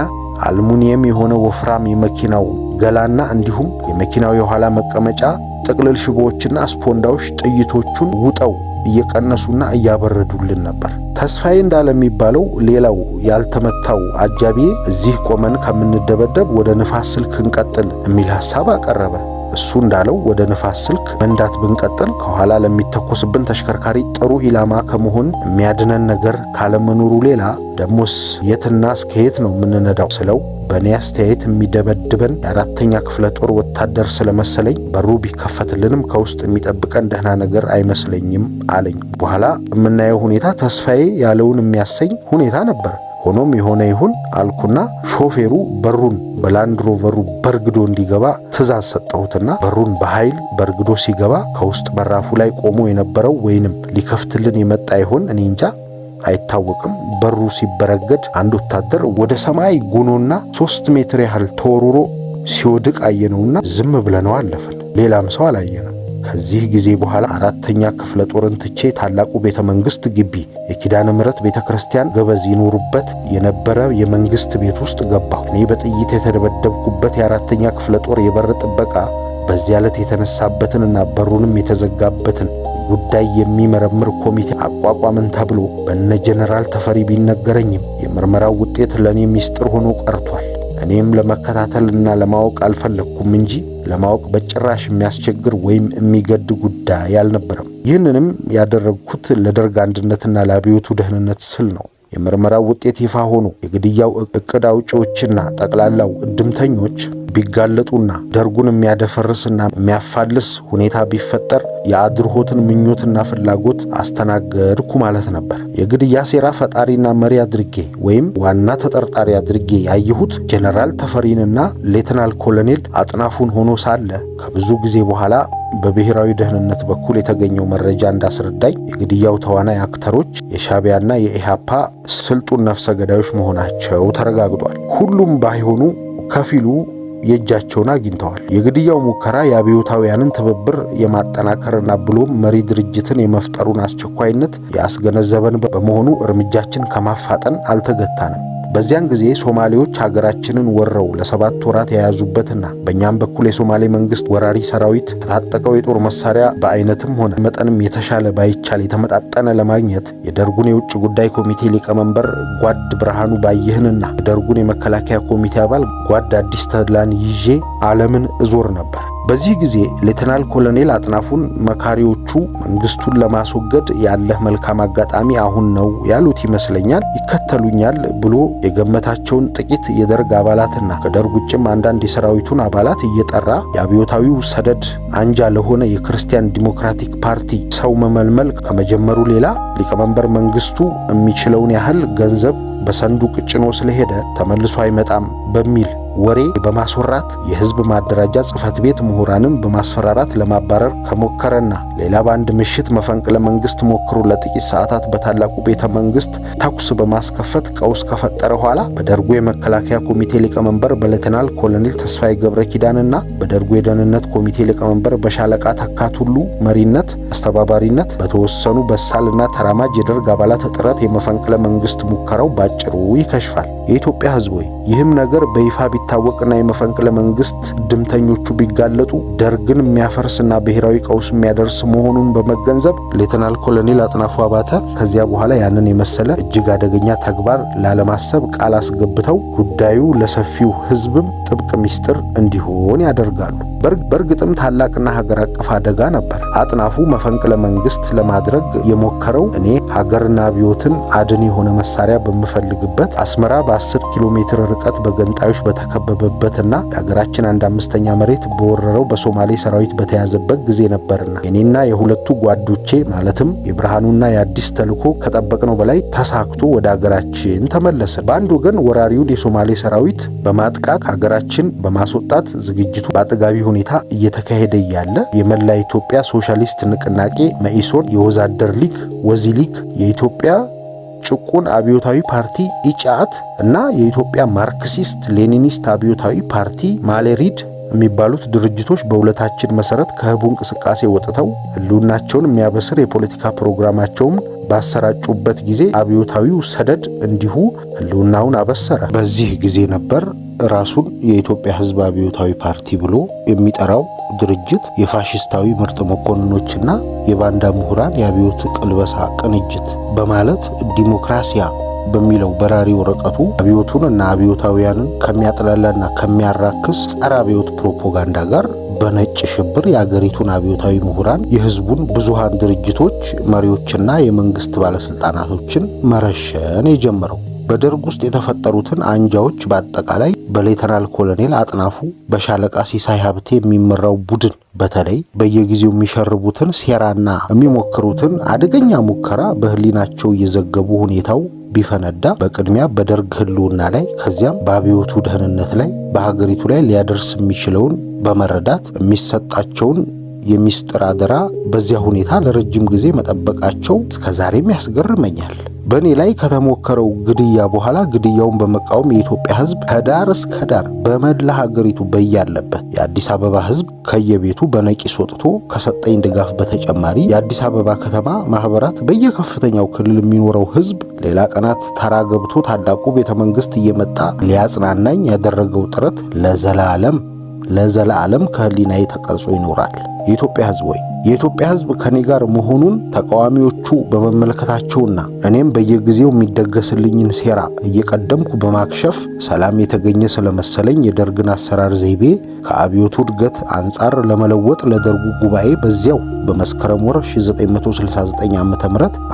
አልሙኒየም የሆነ ወፍራም የመኪናው ገላና እንዲሁም የመኪናው የኋላ መቀመጫ ጥቅልል ሽቦዎችና ስፖንዳዎች ጥይቶቹን ውጠው እየቀነሱና እያበረዱልን ነበር። ተስፋዬ እንዳለሚባለው ሌላው ያልተመታው አጃቢዬ እዚህ ቆመን ከምንደበደብ ወደ ንፋስ ስልክ እንቀጥል የሚል ሐሳብ አቀረበ። እሱ እንዳለው ወደ ንፋስ ስልክ መንዳት ብንቀጥል ከኋላ ለሚተኮስብን ተሽከርካሪ ጥሩ ኢላማ ከመሆን የሚያድነን ነገር ካለመኖሩ ሌላ ደሞስ የትና እስከ የት ነው የምንነዳው ስለው በእኔ አስተያየት የሚደበድበን የ4ኛ ክፍለ ጦር ወታደር ስለመሰለኝ በሩ ቢከፈትልንም ከውስጥ የሚጠብቀን ደህና ነገር አይመስለኝም አለኝ። በኋላ የምናየው ሁኔታ ተስፋዬ ያለውን የሚያሰኝ ሁኔታ ነበር። ሆኖም የሆነ ይሁን አልኩና ሾፌሩ በሩን በላንድ ሮቨሩ በርግዶ እንዲገባ ትእዛዝ ሰጠሁትና በሩን በኃይል በርግዶ ሲገባ ከውስጥ በራፉ ላይ ቆሞ የነበረው ወይንም ሊከፍትልን የመጣ ይሆን እኔ እንጃ አይታወቅም። በሩ ሲበረገድ አንድ ወታደር ወደ ሰማይ ጉኖና 3 ሜትር ያህል ተወርውሮ ሲወድቅ አየነውና ዝም ብለነው አለፈን። ሌላም ሰው አላየንም። ከዚህ ጊዜ በኋላ 4ኛ ክፍለ ጦርን ትቼ ታላቁ ቤተ መንግስት ግቢ የኪዳነ ምሕረት ቤተ ክርስቲያን ገበዝ ይኖሩበት የነበረ የመንግስት ቤት ውስጥ ገባሁ። እኔ በጥይት የተደበደብኩበት የ4ኛ ክፍለ ጦር የበር ጥበቃ በዚያ ዕለት የተነሳበትንና በሩንም የተዘጋበትን ጉዳይ የሚመረምር ኮሚቴ አቋቋመን ተብሎ በነ ጀነራል ተፈሪ ቢነገረኝም የምርመራው ውጤት ለኔ ሚስጥር ሆኖ ቀርቷል። እኔም ለመከታተልና ለማወቅ አልፈለኩም እንጂ ለማወቅ በጭራሽ የሚያስቸግር ወይም የሚገድ ጉዳይ አልነበረም። ይህንንም ያደረግኩት ለደርግ አንድነትና ለአብዮቱ ደህንነት ስል ነው። የምርመራው ውጤት ይፋ ሆኖ የግድያው እቅድ አውጪዎችና ጠቅላላው እድምተኞች ቢጋለጡና ደርጉን የሚያደፈርስና የሚያፋልስ ሁኔታ ቢፈጠር የአድርሆትን ምኞትና ፍላጎት አስተናገድኩ ማለት ነበር። የግድያ ሴራ ፈጣሪና መሪ አድርጌ ወይም ዋና ተጠርጣሪ አድርጌ ያየሁት ጀነራል ተፈሪንና ሌተናል ኮሎኔል አጥናፉን ሆኖ ሳለ ከብዙ ጊዜ በኋላ በብሔራዊ ደህንነት በኩል የተገኘው መረጃ እንዳስረዳኝ የግድያው ተዋናይ አክተሮች የሻዕቢያና የኢሃፓ ስልጡን ነፍሰ ገዳዮች መሆናቸው ተረጋግጧል። ሁሉም ባይሆኑ ከፊሉ የእጃቸውን አግኝተዋል። የግድያው ሙከራ የአብዮታውያንን ትብብር የማጠናከርና ብሎም መሪ ድርጅትን የመፍጠሩን አስቸኳይነት ያስገነዘበን በመሆኑ እርምጃችን ከማፋጠን አልተገታንም። በዚያን ጊዜ ሶማሌዎች ሀገራችንን ወረው ለ7 ወራት የያዙበትና በእኛም በኩል የሶማሌ መንግስት ወራሪ ሰራዊት ከታጠቀው የጦር መሳሪያ በአይነትም ሆነ መጠንም የተሻለ ባይቻል የተመጣጠነ ለማግኘት የደርጉን የውጭ ጉዳይ ኮሚቴ ሊቀመንበር ጓድ ብርሃኑ ባየህንና የደርጉን የመከላከያ ኮሚቴ አባል ጓድ አዲስ ተድላን ይዤ ዓለምን እዞር ነበር። በዚህ ጊዜ ሌተናል ኮሎኔል አጥናፉን መካሪዎቹ መንግስቱን ለማስወገድ ያለህ መልካም አጋጣሚ አሁን ነው ያሉት ይመስለኛል። ይከተሉኛል ብሎ የገመታቸውን ጥቂት የደርግ አባላትና ከደርግ ውጭም አንዳንድ የሰራዊቱን አባላት እየጠራ የአብዮታዊው ሰደድ አንጃ ለሆነ የክርስቲያን ዲሞክራቲክ ፓርቲ ሰው መመልመል ከመጀመሩ ሌላ ሊቀመንበር መንግስቱ የሚችለውን ያህል ገንዘብ በሰንዱቅ ጭኖ ስለሄደ ተመልሶ አይመጣም በሚል ወሬ በማስወራት የህዝብ ማደራጃ ጽፈት ቤት ምሁራንን በማስፈራራት ለማባረር ከሞከረና ሌላ በአንድ ምሽት መፈንቅለ መንግስት ሞክሮ ለጥቂት ሰዓታት በታላቁ ቤተ መንግስት ተኩስ በማስከፈት ቀውስ ከፈጠረ ኋላ በደርጉ የመከላከያ ኮሚቴ ሊቀመንበር በሌተናል ኮሎኔል ተስፋዬ ገብረ ኪዳንና በደርጉ የደህንነት ኮሚቴ ሊቀመንበር በሻለቃ ተካት ሁሉ መሪነት አስተባባሪነት በተወሰኑ በሳልና ተራማጅ የደርግ አባላት ጥረት የመፈንቅለ መንግስት ሙከራው ባጭሩ ይከሽፋል። የኢትዮጵያ ህዝብ ሆይ ይህም ነገር በይፋ ቢታወቅና የመፈንቅለ መንግስት ድምተኞቹ ቢጋለጡ ደርግን የሚያፈርስና ብሔራዊ ቀውስ የሚያደርስ መሆኑን በመገንዘብ ሌተናል ኮሎኔል አጥናፉ አባተ ከዚያ በኋላ ያንን የመሰለ እጅግ አደገኛ ተግባር ላለማሰብ ቃል አስገብተው ጉዳዩ ለሰፊው ህዝብም ጥብቅ ሚስጥር እንዲሆን ያደርጋሉ። በእርግጥም ታላቅና ሀገር አቀፍ አደጋ ነበር። አጥናፉ መፈንቅለ መንግስት ለማድረግ የሞከረው እኔ ሀገርና አብዮትን አድን የሆነ መሳሪያ በምፈልግበት አስመራ በ10 ኪሎ ሜትር ርቀት በገንጣዮች በተከበበበትና የሀገራችን 1/5 መሬት በወረረው በሶማሌ ሰራዊት በተያዘበት ጊዜ ነበርና የኔና የሁለቱ ጓዶቼ ማለትም የብርሃኑና የአዲስ ተልኮ ከጠበቅነው በላይ ተሳክቶ ወደ ሀገራችን ተመለሰ። በአንድ ወገን ወራሪውን የሶማሌ ሰራዊት በማጥቃት ሀገራችን በማስወጣት ዝግጅቱ በአጥጋቢ ሁኔታ እየተካሄደ ያለ የመላ ኢትዮጵያ ሶሻሊስት ንቅናቄ መኢሶን፣ የወዛደር ሊግ ወዚሊግ፣ የኢትዮጵያ ጭቁን አብዮታዊ ፓርቲ ኢጫት እና የኢትዮጵያ ማርክሲስት ሌኒኒስት አብዮታዊ ፓርቲ ማሌሪድ የሚባሉት ድርጅቶች በሁለታችን መሰረት ከህቡ እንቅስቃሴ ወጥተው ህልውናቸውን የሚያበስር የፖለቲካ ፕሮግራማቸውን ባሰራጩበት ጊዜ አብዮታዊው ሰደድ እንዲሁ ህልውናውን አበሰረ። በዚህ ጊዜ ነበር ራሱን የኢትዮጵያ ህዝብ አብዮታዊ ፓርቲ ብሎ የሚጠራው ድርጅት የፋሽስታዊ ምርጥ መኮንኖችና የባንዳ ምሁራን የአብዮት ቅልበሳ ቅንጅት በማለት ዲሞክራሲያ በሚለው በራሪ ወረቀቱ አብዮቱንና አብዮታውያንን ከሚያጥላላና ከሚያራክስ ጸረ አብዮት ፕሮፓጋንዳ ጋር በነጭ ሽብር የአገሪቱን አብዮታዊ ምሁራን፣ የህዝቡን ብዙሃን ድርጅቶች መሪዎችና የመንግስት ባለስልጣናቶችን መረሸን የጀመረው። በደርግ ውስጥ የተፈጠሩትን አንጃዎች በአጠቃላይ በሌተናል ኮሎኔል አጥናፉ በሻለቃ ሲሳይ ሀብቴ የሚመራው ቡድን በተለይ በየጊዜው የሚሸርቡትን ሴራና የሚሞክሩትን አደገኛ ሙከራ በህሊናቸው እየዘገቡ ሁኔታው ቢፈነዳ በቅድሚያ በደርግ ህልውና ላይ ከዚያም በአብዮቱ ደህንነት ላይ በሀገሪቱ ላይ ሊያደርስ የሚችለውን በመረዳት የሚሰጣቸውን የሚስጥር አደራ በዚያ ሁኔታ ለረጅም ጊዜ መጠበቃቸው እስከዛሬም ያስገርመኛል። በእኔ ላይ ከተሞከረው ግድያ በኋላ ግድያውን በመቃወም የኢትዮጵያ ህዝብ ከዳር እስከ ዳር በመላ ሀገሪቱ በያለበት የአዲስ አበባ ህዝብ ከየቤቱ በነቂስ ወጥቶ ከሰጠኝ ድጋፍ በተጨማሪ የአዲስ አበባ ከተማ ማህበራት፣ በየከፍተኛው ክልል የሚኖረው ህዝብ ሌላ ቀናት ተራ ገብቶ ታላቁ ቤተ መንግስት እየመጣ ሊያጽናናኝ ያደረገው ጥረት ለዘላለም ለዘላለም ከህሊናዬ ተቀርጾ ይኖራል። የኢትዮጵያ ሕዝብ ወይ የኢትዮጵያ ሕዝብ ከኔ ጋር መሆኑን ተቃዋሚዎቹ በመመልከታቸውና እኔም በየጊዜው የሚደገስልኝን ሴራ እየቀደምኩ በማክሸፍ ሰላም የተገኘ ስለመሰለኝ የደርግን አሰራር ዘይቤ ከአብዮቱ እድገት አንጻር ለመለወጥ ለደርጉ ጉባኤ በዚያው በመስከረም ወር 1969 ዓ.ም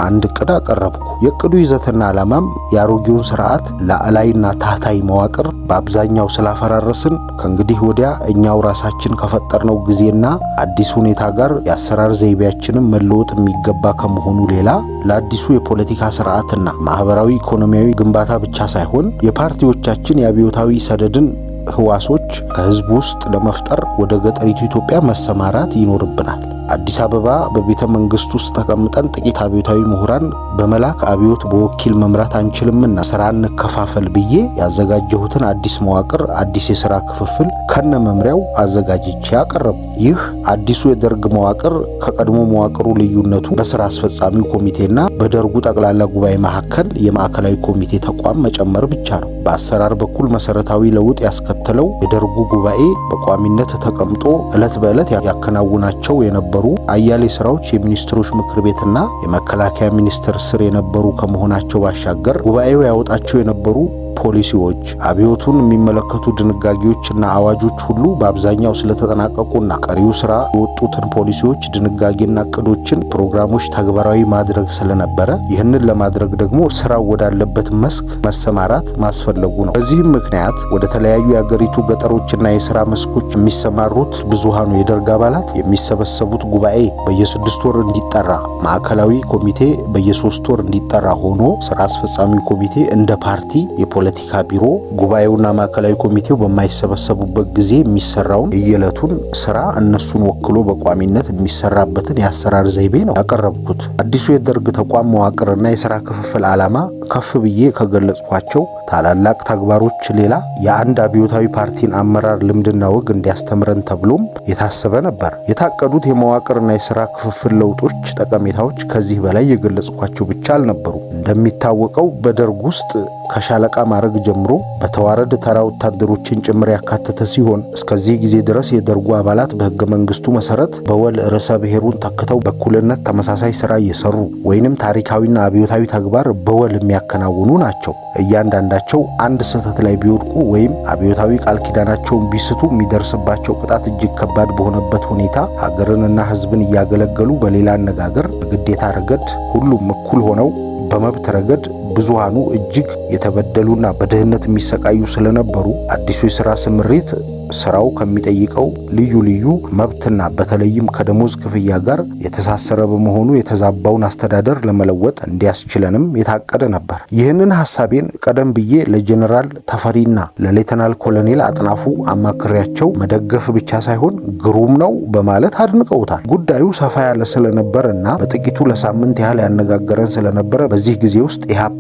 አንድ ዕቅድ አቀረብኩ። የዕቅዱ ይዘትና ዓላማም የአሮጌውን ስርዓት ላዕላይና ታህታይ መዋቅር በአብዛኛው ስላፈራረስን ከእንግዲህ ወዲያ እኛው ራሳችን ከፈጠርነው ጊዜና አዲስ ሁኔታ ጋር የአሰራር ዘይቤያችንን መለወጥ የሚገባ ከመሆኑ ሌላ ለአዲሱ የፖለቲካ ስርዓትና ማህበራዊ ኢኮኖሚያዊ ግንባታ ብቻ ሳይሆን የፓርቲዎቻችን የአብዮታዊ ሰደድን ህዋሶች ከህዝብ ውስጥ ለመፍጠር ወደ ገጠሪቱ ኢትዮጵያ መሰማራት ይኖርብናል። አዲስ አበባ በቤተ መንግስት ውስጥ ተቀምጠን ጥቂት አብዮታዊ ምሁራን በመላክ አብዮት በወኪል መምራት አንችልምና ስራ እንከፋፈል ብዬ ያዘጋጀሁትን አዲስ መዋቅር፣ አዲስ የሥራ ክፍፍል ከነ መምሪያው አዘጋጅቼ አቀረቡ። ይህ አዲሱ የደርግ መዋቅር ከቀድሞ መዋቅሩ ልዩነቱ በሥራ አስፈጻሚው ኮሚቴና በደርጉ ጠቅላላ ጉባኤ መካከል የማዕከላዊ ኮሚቴ ተቋም መጨመር ብቻ ነው። በአሰራር በኩል መሰረታዊ ለውጥ ያስከተለው የደርጉ ጉባኤ በቋሚነት ተቀምጦ ዕለት በዕለት ያከናውናቸው የነበሩ አያሌ ስራዎች የሚኒስትሮች ምክር ቤትና የመከላከያ ሚኒስቴር ስር የነበሩ ከመሆናቸው ባሻገር ጉባኤው ያወጣቸው የነበሩ ፖሊሲዎች፣ አብዮቱን የሚመለከቱ ድንጋጌዎችና አዋጆች ሁሉ በአብዛኛው ስለተጠናቀቁና ቀሪው ስራ የወጡትን ፖሊሲዎች፣ ድንጋጌና እቅዶችን፣ ፕሮግራሞች ተግባራዊ ማድረግ ስለነበረ ይህንን ለማድረግ ደግሞ ስራው ወዳለበት መስክ መሰማራት ማስፈለጉ ነው። በዚህም ምክንያት ወደ ተለያዩ የአገሪቱ ገጠሮችና የስራ መስኮች የሚሰማሩት ብዙሃኑ የደርግ አባላት የሚሰበሰቡት ጉባኤ በየ6 ወር እንዲጠራ፣ ማዕከላዊ ኮሚቴ በየ3 ወር እንዲጠራ ሆኖ ስራ አስፈጻሚ ኮሚቴ እንደ ፓርቲ የፖለቲካ ቢሮ፣ ጉባኤውና ማዕከላዊ ኮሚቴው በማይሰበሰቡበት ጊዜ የሚሰራውን የየዕለቱን ስራ እነሱን ወክሎ በቋሚነት የሚሰራበትን የአሰራር ዘይቤ ነው ያቀረብኩት። አዲሱ የደርግ ተቋም መዋቅርና የሥራ ክፍፍል ዓላማ ከፍ ብዬ ከገለጽኳቸው ታላላቅ ተግባሮች ሌላ የአንድ አብዮታዊ ፓርቲን አመራር ልምድና ወግ እንዲያስተምረን ተብሎም የታሰበ ነበር። የታቀዱት የመዋቅርና የሥራ ክፍፍል ለውጦች ጠቀሜታዎች ከዚህ በላይ የገለጽኳቸው ብቻ አልነበሩ። እንደሚታወቀው በደርግ ውስጥ ከሻለቃ ማዕረግ ጀምሮ በተዋረድ ተራ ወታደሮችን ጭምር ያካተተ ሲሆን እስከዚህ ጊዜ ድረስ የደርጉ አባላት በሕገ መንግስቱ መሰረት በወል ርዕሰ ብሔሩን ተክተው በእኩልነት ተመሳሳይ ስራ እየሰሩ ወይንም ታሪካዊና አብዮታዊ ተግባር በወል የሚያከናውኑ ናቸው። እያንዳንዳቸው አንድ ስህተት ላይ ቢወድቁ ወይም አብዮታዊ ቃል ኪዳናቸውን ቢስቱ የሚደርስባቸው ቅጣት እጅግ ከባድ በሆነበት ሁኔታ ሀገርንና ሕዝብን እያገለገሉ፣ በሌላ አነጋገር በግዴታ ረገድ ሁሉም እኩል ሆነው በመብት ረገድ ብዙሃኑ እጅግ የተበደሉና በድህነት የሚሰቃዩ ስለነበሩ አዲሱ የሥራ ስምሪት ስራው ከሚጠይቀው ልዩ ልዩ መብትና በተለይም ከደሞዝ ክፍያ ጋር የተሳሰረ በመሆኑ የተዛባውን አስተዳደር ለመለወጥ እንዲያስችለንም የታቀደ ነበር። ይህንን ሐሳቤን ቀደም ብዬ ለጀነራል ተፈሪና ለሌተናል ኮሎኔል አጥናፉ አማክሬያቸው መደገፍ ብቻ ሳይሆን ግሩም ነው በማለት አድንቀውታል። ጉዳዩ ሰፋ ያለ ስለነበርና በጥቂቱ ለሳምንት ያህል ያነጋገረን ስለነበረ በዚህ ጊዜ ውስጥ ኢህአፓና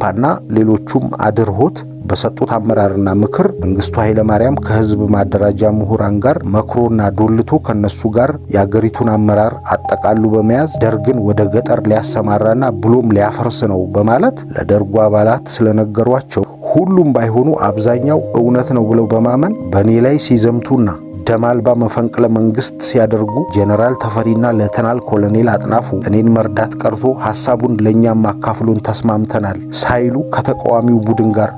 ሌሎቹም አድርሆት በሰጡት አመራርና ምክር መንግስቱ ኃይለማርያም ከህዝብ ማደራጃ ምሁራን ጋር መክሮና ዶልቶ ከነሱ ጋር የአገሪቱን አመራር አጠቃሉ በመያዝ ደርግን ወደ ገጠር ሊያሰማራና ብሎም ሊያፈርስ ነው በማለት ለደርጉ አባላት ስለነገሯቸው ሁሉም ባይሆኑ አብዛኛው እውነት ነው ብለው በማመን በእኔ ላይ ሲዘምቱና ደም አልባ መፈንቅለ መንግስት ሲያደርጉ ጀነራል ተፈሪና ሌተናል ኮሎኔል አጥናፉ እኔን መርዳት ቀርቶ ሐሳቡን ለኛም አካፍሎን ተስማምተናል ሳይሉ ከተቃዋሚው ቡድን ጋር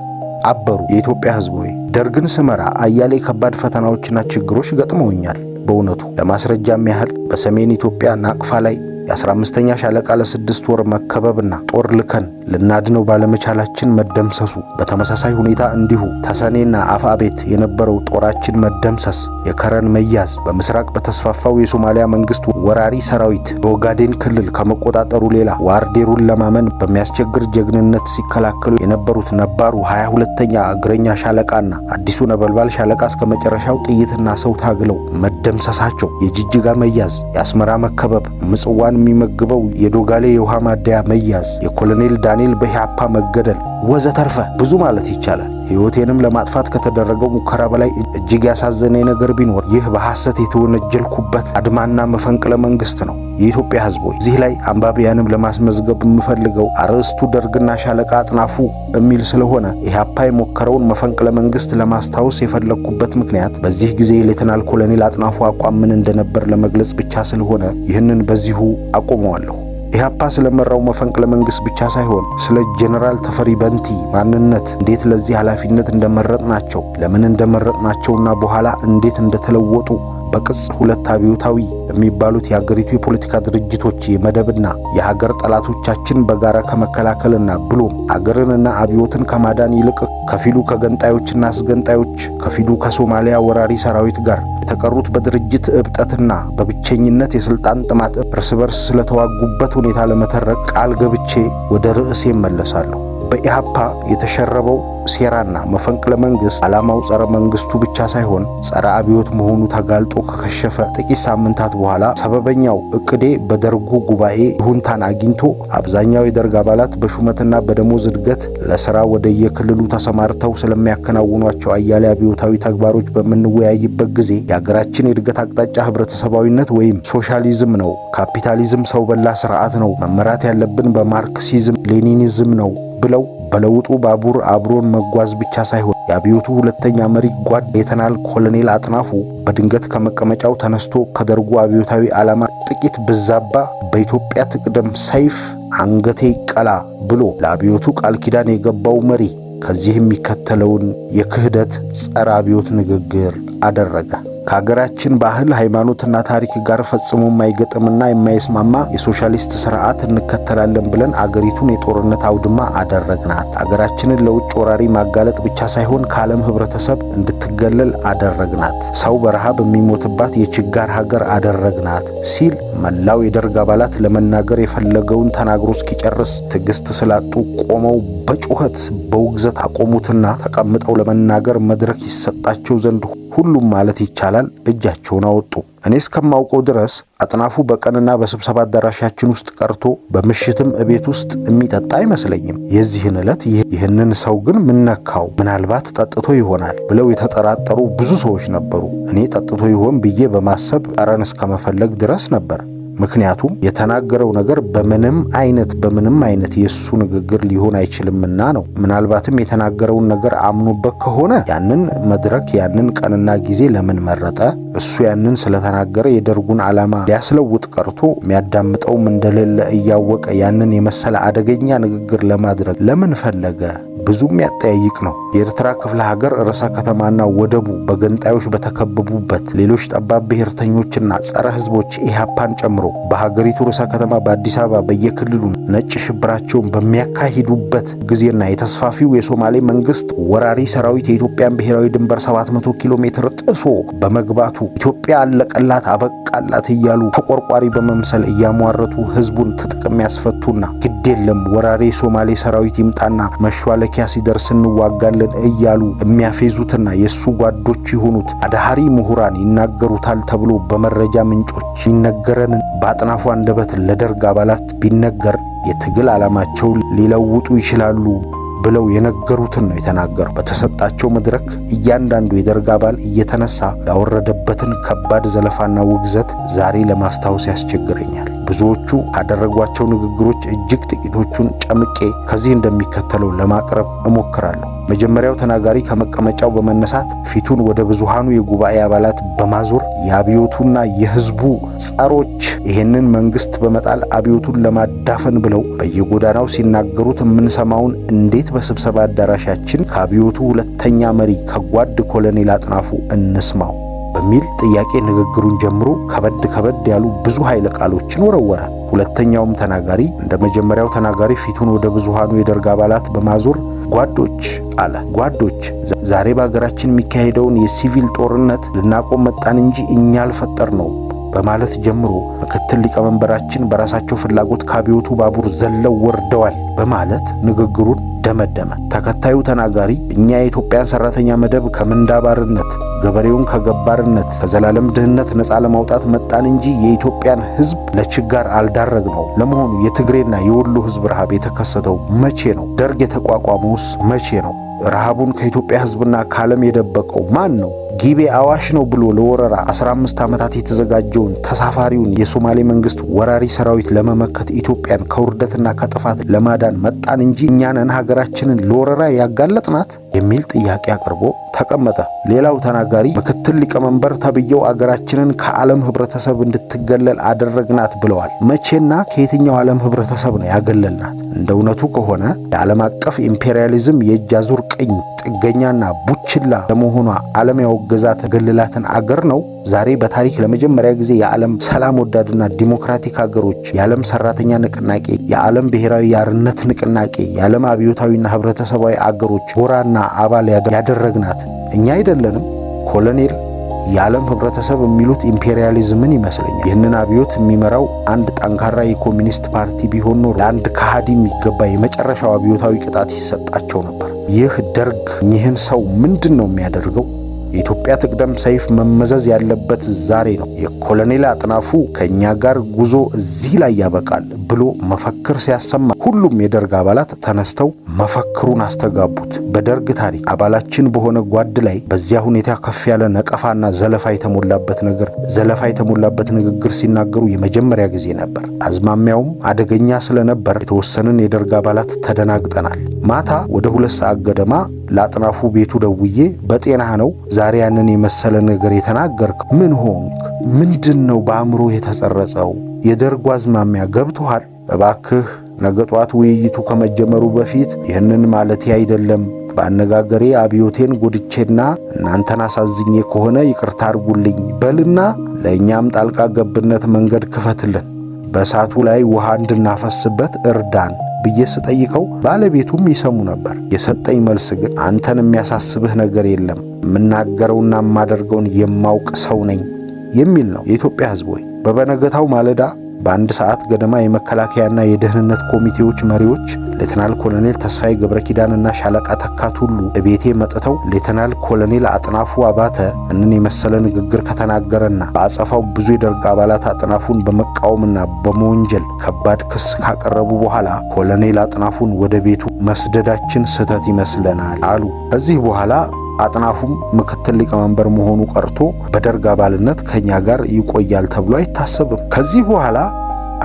አበሩ። የኢትዮጵያ ሕዝብ ሆይ ደርግን ስመራ አያሌ ከባድ ፈተናዎችና ችግሮች ገጥመውኛል። በእውነቱ ለማስረጃም ያህል በሰሜን ኢትዮጵያ ናቅፋ ላይ የ15ኛ ሻለቃ ለ6 ወር መከበብና ጦር ልከን ልናድነው ባለመቻላችን መደምሰሱ፣ በተመሳሳይ ሁኔታ እንዲሁ ተሰኔና አፋቤት የነበረው ጦራችን መደምሰስ፣ የከረን መያዝ፣ በምስራቅ በተስፋፋው የሶማሊያ መንግስት ወራሪ ሰራዊት በኦጋዴን ክልል ከመቆጣጠሩ ሌላ ዋርዴሩን ለማመን በሚያስቸግር ጀግንነት ሲከላከሉ የነበሩት ነባሩ 22ኛ እግረኛ ሻለቃና አዲሱ ነበልባል ሻለቃ እስከ መጨረሻው ጥይትና ሰው ታግለው መደምሰሳቸው፣ የጅጅጋ መያዝ፣ የአስመራ መከበብ፣ ምጽዋን የሚመግበው የዶጋሌ የውሃ ማደያ መያዝ፣ የኮሎኔል ዳንኤል በኢህአፓ መገደል ወዘተርፈ ብዙ ማለት ይቻላል። ሕይወቴንም ለማጥፋት ከተደረገው ሙከራ በላይ እጅግ ያሳዘነኝ ነገር ቢኖር ይህ በሐሰት የተወነጀልኩበት አድማና መፈንቅለ መንግስት ነው። የኢትዮጵያ ሕዝቦች እዚህ ላይ አንባቢያንም ለማስመዝገብ የምፈልገው አርዕስቱ ደርግና ሻለቃ አጥናፉ የሚል ስለሆነ ኢህአፓ የሞከረውን መፈንቅለ መንግስት ለማስታወስ የፈለግኩበት ምክንያት በዚህ ጊዜ ሌተናል ኮሎኔል አጥናፉ አቋም ምን እንደነበር ለመግለጽ ብቻ ስለሆነ ይህንን በዚሁ አቆመዋለሁ። ኢህአፓ ስለመራው መፈንቅለ መንግስት ብቻ ሳይሆን ስለ ጄኔራል ተፈሪ በንቲ ማንነት፣ እንዴት ለዚህ ኃላፊነት እንደመረጥናቸው፣ ለምን እንደመረጥናቸውና በኋላ እንዴት እንደተለወጡ በቅጽ ሁለት አብዮታዊ የሚባሉት የሀገሪቱ የፖለቲካ ድርጅቶች የመደብና የሀገር ጠላቶቻችን በጋራ ከመከላከልና ብሎም አገርንና አብዮትን ከማዳን ይልቅ ከፊሉ ከገንጣዮችና አስገንጣዮች፣ ከፊሉ ከሶማሊያ ወራሪ ሰራዊት ጋር የተቀሩት በድርጅት እብጠትና በብቸኝነት የስልጣን ጥማት እርስ በርስ ስለተዋጉበት ሁኔታ ለመተረክ ቃል ገብቼ ወደ ርዕሴ እመለሳለሁ። በኢህአፓ የተሸረበው ሴራና መፈንቅለ መንግስት ዓላማው ጸረ መንግስቱ ብቻ ሳይሆን ጸረ አብዮት መሆኑ ተጋልጦ ከከሸፈ ጥቂት ሳምንታት በኋላ ሰበበኛው እቅዴ በደርጉ ጉባኤ ይሁንታን አግኝቶ አብዛኛው የደርግ አባላት በሹመትና በደሞዝ እድገት ለሥራ ወደ የክልሉ ተሰማርተው ስለሚያከናውኗቸው አያሌ አብዮታዊ ተግባሮች በምንወያይበት ጊዜ የሀገራችን የእድገት አቅጣጫ ህብረተሰባዊነት ወይም ሶሻሊዝም ነው፣ ካፒታሊዝም ሰው በላ ስርዓት ነው፣ መመራት ያለብን በማርክሲዝም ሌኒኒዝም ነው ብለው በለውጡ ባቡር አብሮን መጓዝ ብቻ ሳይሆን የአብዮቱ ሁለተኛ መሪ ጓድ ሌተናል ኮሎኔል አጥናፉ በድንገት ከመቀመጫው ተነስቶ ከደርጉ አብዮታዊ ዓላማ ጥቂት ብዛባ በኢትዮጵያ ትቅደም ሰይፍ አንገቴ ይቀላ ብሎ ለአብዮቱ ቃል ኪዳን የገባው መሪ ከዚህ የሚከተለውን የክህደት ጸረ አብዮት ንግግር አደረገ። ከሀገራችን ባህል ሃይማኖትና ታሪክ ጋር ፈጽሞ የማይገጥምና የማይስማማ የሶሻሊስት ስርዓት እንከተላለን ብለን አገሪቱን የጦርነት አውድማ አደረግናት። አገራችንን ለውጭ ወራሪ ማጋለጥ ብቻ ሳይሆን ከዓለም ህብረተሰብ እንድትገለል አደረግናት። ሰው በረሃብ የሚሞትባት የችጋር ሀገር አደረግናት ሲል መላው የደርግ አባላት ለመናገር የፈለገውን ተናግሮ እስኪጨርስ ትዕግስት ስላጡ ቆመው በጩኸት በውግዘት አቆሙትና ተቀምጠው ለመናገር መድረክ ይሰጣቸው ዘንድ ሁሉም ማለት ይቻላል እጃቸውን አወጡ። እኔ እስከማውቀው ድረስ አጥናፉ በቀንና በስብሰባ አዳራሻችን ውስጥ ቀርቶ በምሽትም እቤት ውስጥ የሚጠጣ አይመስለኝም። የዚህን ዕለት ይህንን ሰው ግን ምን ነካው? ምናልባት ጠጥቶ ይሆናል ብለው የተጠራጠሩ ብዙ ሰዎች ነበሩ። እኔ ጠጥቶ ይሆን ብዬ በማሰብ ጠረን እስከመፈለግ ድረስ ነበር። ምክንያቱም የተናገረው ነገር በምንም አይነት የሱ ንግግር ሊሆን አይችልምና ነው። ምናልባትም የተናገረውን ነገር አምኖበት ከሆነ ያንን መድረክ ያንን ቀንና ጊዜ ለምን መረጠ? እሱ ያንን ስለተናገረ የደርጉን ዓላማ ሊያስለውጥ ቀርቶ የሚያዳምጠውም እንደሌለ እያወቀ ያንን የመሰለ አደገኛ ንግግር ለማድረግ ለምን ፈለገ? ብዙም ያጠያይቅ ነው። የኤርትራ ክፍለ ሀገር ርዕሰ ከተማና ወደቡ በገንጣዮች በተከበቡበት ሌሎች ጠባብ ብሔርተኞችና ጸረ ህዝቦች ኢህአፓን ጨምሮ በሀገሪቱ ርዕሰ ከተማ በአዲስ አበባ በየክልሉ ነጭ ሽብራቸውን በሚያካሂዱበት ጊዜና የተስፋፊው የሶማሌ መንግስት ወራሪ ሰራዊት የኢትዮጵያን ብሔራዊ ድንበር 700 ኪሎ ሜትር ጥሶ በመግባቱ ኢትዮጵያ አለቀላት አበቃላት እያሉ ተቆርቋሪ በመምሰል እያሟረቱ ህዝቡን ትጥቅ የሚያስፈቱና ግድ የለም ወራሪ የሶማሌ ሰራዊት ይምጣና መሿለኪያ ሲደርስ እንዋጋለን እያሉ የሚያፌዙትና የሱ ጓዶች የሆኑት አዳሃሪ ምሁራን ይናገሩታል ተብሎ በመረጃ ምንጮች ይነገረንን በአጥናፉ አንደበት ለደርግ አባላት ቢነገር የትግል ዓላማቸው ሊለውጡ ይችላሉ ብለው የነገሩትን ነው የተናገሩ። በተሰጣቸው መድረክ እያንዳንዱ የደርግ አባል እየተነሳ ያወረደበትን ከባድ ዘለፋና ውግዘት ዛሬ ለማስታወስ ያስቸግረኛል። ብዙዎቹ ካደረጓቸው ንግግሮች እጅግ ጥቂቶቹን ጨምቄ ከዚህ እንደሚከተለው ለማቅረብ እሞክራለሁ። መጀመሪያው ተናጋሪ ከመቀመጫው በመነሳት ፊቱን ወደ ብዙሃኑ የጉባኤ አባላት በማዞር የአብዮቱና የህዝቡ ጸሮች ይህንን መንግስት በመጣል አብዮቱን ለማዳፈን ብለው በየጎዳናው ሲናገሩት የምንሰማውን እንዴት በስብሰባ አዳራሻችን ከአብዮቱ ሁለተኛ መሪ ከጓድ ኮሎኔል አጥናፉ እንስማው በሚል ጥያቄ ንግግሩን ጀምሮ ከበድ ያሉ ብዙ ኃይለ ቃሎችን ወረወረ። ሁለተኛውም ተናጋሪ እንደ መጀመሪያው ተናጋሪ ፊቱን ወደ ብዙሃኑ የደርግ አባላት በማዞር ጓዶች አለ። ጓዶች ዛሬ በሀገራችን የሚካሄደውን የሲቪል ጦርነት ልናቆም መጣን እንጂ እኛ አልፈጠር ነው በማለት ጀምሮ ምክትል ሊቀመንበራችን በራሳቸው ፍላጎት ከአብዮቱ ባቡር ዘለው ወርደዋል በማለት ንግግሩን ደመደመ። ተከታዩ ተናጋሪ እኛ የኢትዮጵያን ሰራተኛ መደብ ከምንዳ ባርነት ገበሬውን ከገባርነት ከዘላለም ድህነት ነፃ ለማውጣት መጣን እንጂ የኢትዮጵያን ሕዝብ ለችጋር አልዳረግነው። ለመሆኑ የትግሬና የወሎ ሕዝብ ረሃብ የተከሰተው መቼ ነው? ደርግ የተቋቋመውስ መቼ ነው? ረሃቡን ከኢትዮጵያ ሕዝብና ከዓለም የደበቀው ማን ነው? ጊቤ አዋሽ ነው ብሎ ለወረራ 15 ዓመታት የተዘጋጀውን ተሳፋሪውን የሶማሌ መንግስት ወራሪ ሰራዊት ለመመከት ኢትዮጵያን ከውርደትና ከጥፋት ለማዳን መጣን እንጂ እኛንን ሀገራችንን ለወረራ ያጋለጥናት የሚል ጥያቄ አቅርቦ ተቀመጠ። ሌላው ተናጋሪ ምክትል ሊቀመንበር ተብየው አገራችንን ከዓለም ህብረተሰብ እንድትገለል አደረግናት ብለዋል። መቼና ከየትኛው ዓለም ህብረተሰብ ነው ያገለልናት? እንደ እውነቱ ከሆነ የዓለም አቀፍ ኢምፔሪያሊዝም የእጅ አዙር ቅኝ ጥገኛና ቡችላ ለመሆኗ ዓለም ያወገዛት ገለላትን አገር ነው ዛሬ በታሪክ ለመጀመሪያ ጊዜ የዓለም ሰላም ወዳድና ዲሞክራቲክ አገሮች፣ የዓለም ሰራተኛ ንቅናቄ፣ የዓለም ብሔራዊ የአርነት ንቅናቄ፣ የዓለም አብዮታዊና ህብረተሰባዊ አገሮች ጎራና አባል ያደረግናት እኛ አይደለንም? ኮሎኔል የዓለም ህብረተሰብ የሚሉት ኢምፔሪያሊዝምን ይመስለኛል። ይህንን አብዮት የሚመራው አንድ ጠንካራ የኮሚኒስት ፓርቲ ቢሆን ኖሮ ለአንድ ከሃዲ የሚገባ የመጨረሻው አብዮታዊ ቅጣት ይሰጣቸው ነበር። ይህ ደርግ ይህን ሰው ምንድን ነው የሚያደርገው? የኢትዮጵያ ትቅደም ሰይፍ መመዘዝ ያለበት ዛሬ ነው። የኮሎኔል አጥናፉ ከእኛ ጋር ጉዞ እዚህ ላይ ያበቃል ብሎ መፈክር ሲያሰማ ሁሉም የደርግ አባላት ተነስተው መፈክሩን አስተጋቡት። በደርግ ታሪክ አባላችን በሆነ ጓድ ላይ በዚያ ሁኔታ ከፍ ያለ ነቀፋና ዘለፋ የተሞላበት ንግግር ሲናገሩ የመጀመሪያ ጊዜ ነበር። አዝማሚያውም አደገኛ ስለነበር የተወሰንን የደርግ አባላት ተደናግጠናል። ማታ ወደ 2 ሰዓት ገደማ ለአጥናፉ ቤቱ ደውዬ በጤናህ ነው ዛሬ ያንን የመሰለ ነገር የተናገርክ? ምን ሆንክ? ምንድን ነው በአእምሮ የተጸረጸው? የደርጉ አዝማሚያ ገብቶሃል? እባክህ ነገ ጧት ውይይቱ ከመጀመሩ በፊት ይህንን ማለቴ አይደለም። በአነጋገሬ አብዮቴን ጎድቼና እናንተን አሳዝኜ ከሆነ ይቅርታ አድርጉልኝ በልና ለእኛም ጣልቃ ገብነት መንገድ ክፈትልን፣ በእሳቱ ላይ ውሃ እንድናፈስበት እርዳን ብዬ ስጠይቀው ባለቤቱም ይሰሙ ነበር። የሰጠኝ መልስ ግን አንተን የሚያሳስብህ ነገር የለም፣ የምናገረውና የማደርገውን የማውቅ ሰው ነኝ የሚል ነው። የኢትዮጵያ ሕዝብ ሆይ በበነገታው ማለዳ በ1 ሰዓት ገደማ የመከላከያና የደህንነት ኮሚቴዎች መሪዎች ሌተናል ኮሎኔል ተስፋዬ ገብረ ኪዳንና ሻለቃ ተካት ሁሉ በቤቴ መጥተው ሌተናል ኮሎኔል አጥናፉ አባተ እንን የመሰለ ንግግር ከተናገረና በአጸፋው ብዙ የደርግ አባላት አጥናፉን በመቃወምና በመወንጀል ከባድ ክስ ካቀረቡ በኋላ ኮሎኔል አጥናፉን ወደ ቤቱ መስደዳችን ስህተት ይመስለናል አሉ። ከዚህ በኋላ አጥናፉም ምክትል ሊቀመንበር መሆኑ ቀርቶ በደርግ አባልነት ከኛ ጋር ይቆያል ተብሎ አይታሰብም። ከዚህ በኋላ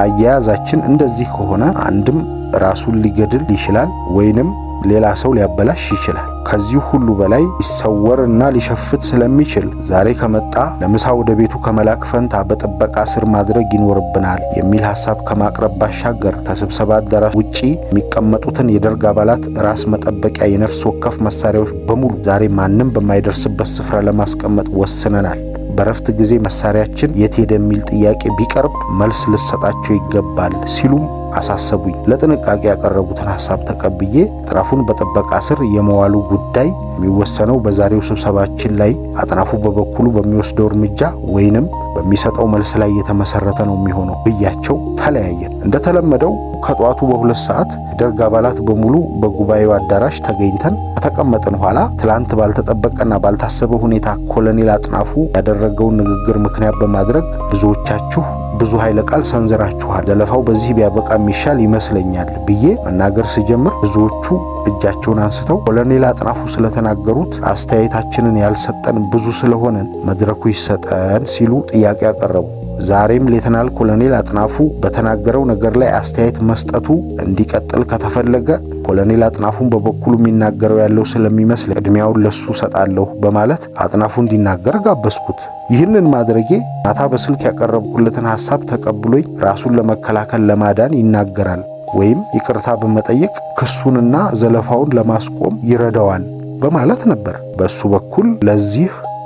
አያያዛችን እንደዚህ ከሆነ አንድም ራሱን ሊገድል ይችላል ወይንም ሌላ ሰው ሊያበላሽ ይችላል። ከዚህ ሁሉ በላይ ሊሰወርና ሊሸፍት ስለሚችል ዛሬ ከመጣ ለምሳ ወደ ቤቱ ከመላክ ፈንታ በጥበቃ ስር ማድረግ ይኖርብናል የሚል ሐሳብ ከማቅረብ ባሻገር ከስብሰባ አዳራሽ ውጪ የሚቀመጡትን የደርግ አባላት ራስ መጠበቂያ የነፍስ ወከፍ መሳሪያዎች በሙሉ ዛሬ ማንም በማይደርስበት ስፍራ ለማስቀመጥ ወስነናል። በረፍት ጊዜ መሳሪያችን የት ሄደ የሚል ጥያቄ ቢቀርብ መልስ ልሰጣቸው ይገባል ሲሉም አሳሰቡኝ። ለጥንቃቄ ያቀረቡትን ሐሳብ ተቀብዬ አጥናፉን በጥበቃ ስር የመዋሉ ጉዳይ የሚወሰነው በዛሬው ስብሰባችን ላይ አጥናፉ በበኩሉ በሚወስደው እርምጃ ወይንም በሚሰጠው መልስ ላይ የተመሰረተ ነው የሚሆነው ብያቸው ተለያየን። እንደተለመደው ከጧቱ በ2 ሰዓት ደርግ አባላት በሙሉ በጉባኤው አዳራሽ ተገኝተን ከተቀመጥን ኋላ ትላንት ባልተጠበቀና ባልታሰበ ሁኔታ ኮሎኔል አጥናፉ ያደረገውን ንግግር ምክንያት በማድረግ ብዙዎቻችሁ ብዙ ኃይለ ቃል ሰንዝራችኋል። ዘለፋው በዚህ ቢያበቃ የሚሻል ይመስለኛል ብዬ መናገር ስጀምር ብዙዎቹ እጃቸውን አንስተው ኮሎኔል አጥናፉ ስለተናገሩት አስተያየታችንን ያልሰጠን ብዙ ስለሆነን መድረኩ ይሰጠን ሲሉ ጥያቄ አቀረቡ። ዛሬም ሌተናል ኮሎኔል አጥናፉ በተናገረው ነገር ላይ አስተያየት መስጠቱ እንዲቀጥል ከተፈለገ ኮሎኔል አጥናፉን በበኩሉ የሚናገረው ያለው ስለሚመስል ቅድሚያውን ለሱ ሰጣለሁ በማለት አጥናፉ እንዲናገር ጋበዝኩት። ይህንን ማድረጌ ማታ በስልክ ያቀረብኩለትን ሐሳብ ተቀብሎኝ ራሱን ለመከላከል ለማዳን ይናገራል ወይም ይቅርታ በመጠየቅ ክሱንና ዘለፋውን ለማስቆም ይረዳዋል በማለት ነበር።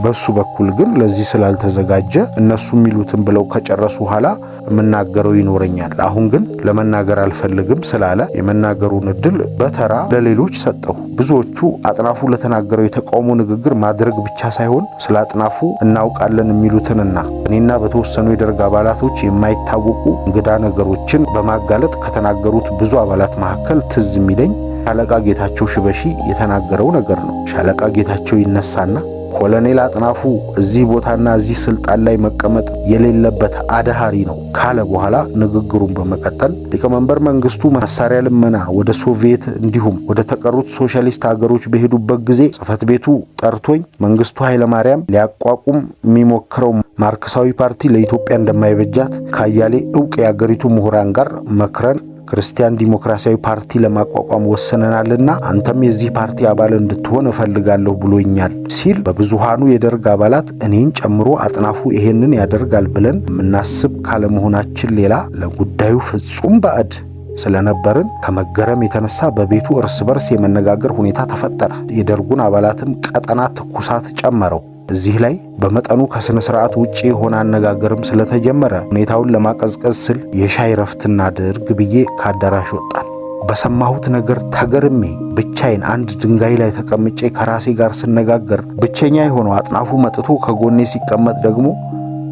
በሱ በኩል ግን ለዚህ ስላልተዘጋጀ እነሱ የሚሉትን ብለው ከጨረሱ ኋላ የምናገረው ይኖረኛል። አሁን ግን ለመናገር አልፈልግም ስላለ የመናገሩን እድል በተራ ለሌሎች ሰጠሁ። ብዙዎቹ አጥናፉ ለተናገረው የተቃውሞ ንግግር ማድረግ ብቻ ሳይሆን ስለ አጥናፉ እናውቃለን የሚሉትንና እኔና በተወሰኑ የደርግ አባላቶች የማይታወቁ እንግዳ ነገሮችን በማጋለጥ ከተናገሩት ብዙ አባላት መካከል ትዝ የሚለኝ ሻለቃ ጌታቸው ሽበሺ የተናገረው ነገር ነው። ሻለቃ ጌታቸው ይነሳና ኮሎኔል አጥናፉ እዚህ ቦታና እዚህ ስልጣን ላይ መቀመጥ የሌለበት አዳሃሪ ነው ካለ በኋላ ንግግሩን በመቀጠል ሊቀመንበር መንግስቱ መሳሪያ ልመና ወደ ሶቪየት እንዲሁም ወደ ተቀሩት ሶሻሊስት ሀገሮች በሄዱበት ጊዜ ጽህፈት ቤቱ ጠርቶኝ መንግስቱ ኃይለማርያም ሊያቋቁም የሚሞክረው ማርክሳዊ ፓርቲ ለኢትዮጵያ እንደማይበጃት ካያሌ ዕውቅ የአገሪቱ ምሁራን ጋር መክረን ክርስቲያን ዲሞክራሲያዊ ፓርቲ ለማቋቋም ወሰነናልና አንተም የዚህ ፓርቲ አባል እንድትሆን እፈልጋለሁ ብሎኛል ሲል በብዙሃኑ የደርግ አባላት እኔን ጨምሮ አጥናፉ ይሄንን ያደርጋል ብለን የምናስብ ካለመሆናችን ሌላ ለጉዳዩ ፍጹም ባዕድ ስለነበርን ከመገረም የተነሳ በቤቱ እርስ በርስ የመነጋገር ሁኔታ ተፈጠረ። የደርጉን አባላትም ቀጠና ትኩሳት ጨመረው። እዚህ ላይ በመጠኑ ከስነ ስርዓት ውጪ የሆነ አነጋገርም ስለተጀመረ ሁኔታውን ለማቀዝቀዝ ስል የሻይ ረፍትና ድርግ ብዬ ካዳራሽ ወጣን። በሰማሁት ነገር ተገርሜ ብቻዬን አንድ ድንጋይ ላይ ተቀምጬ ከራሴ ጋር ስነጋገር ብቸኛ የሆነው አጥናፉ መጥቶ ከጎኔ ሲቀመጥ ደግሞ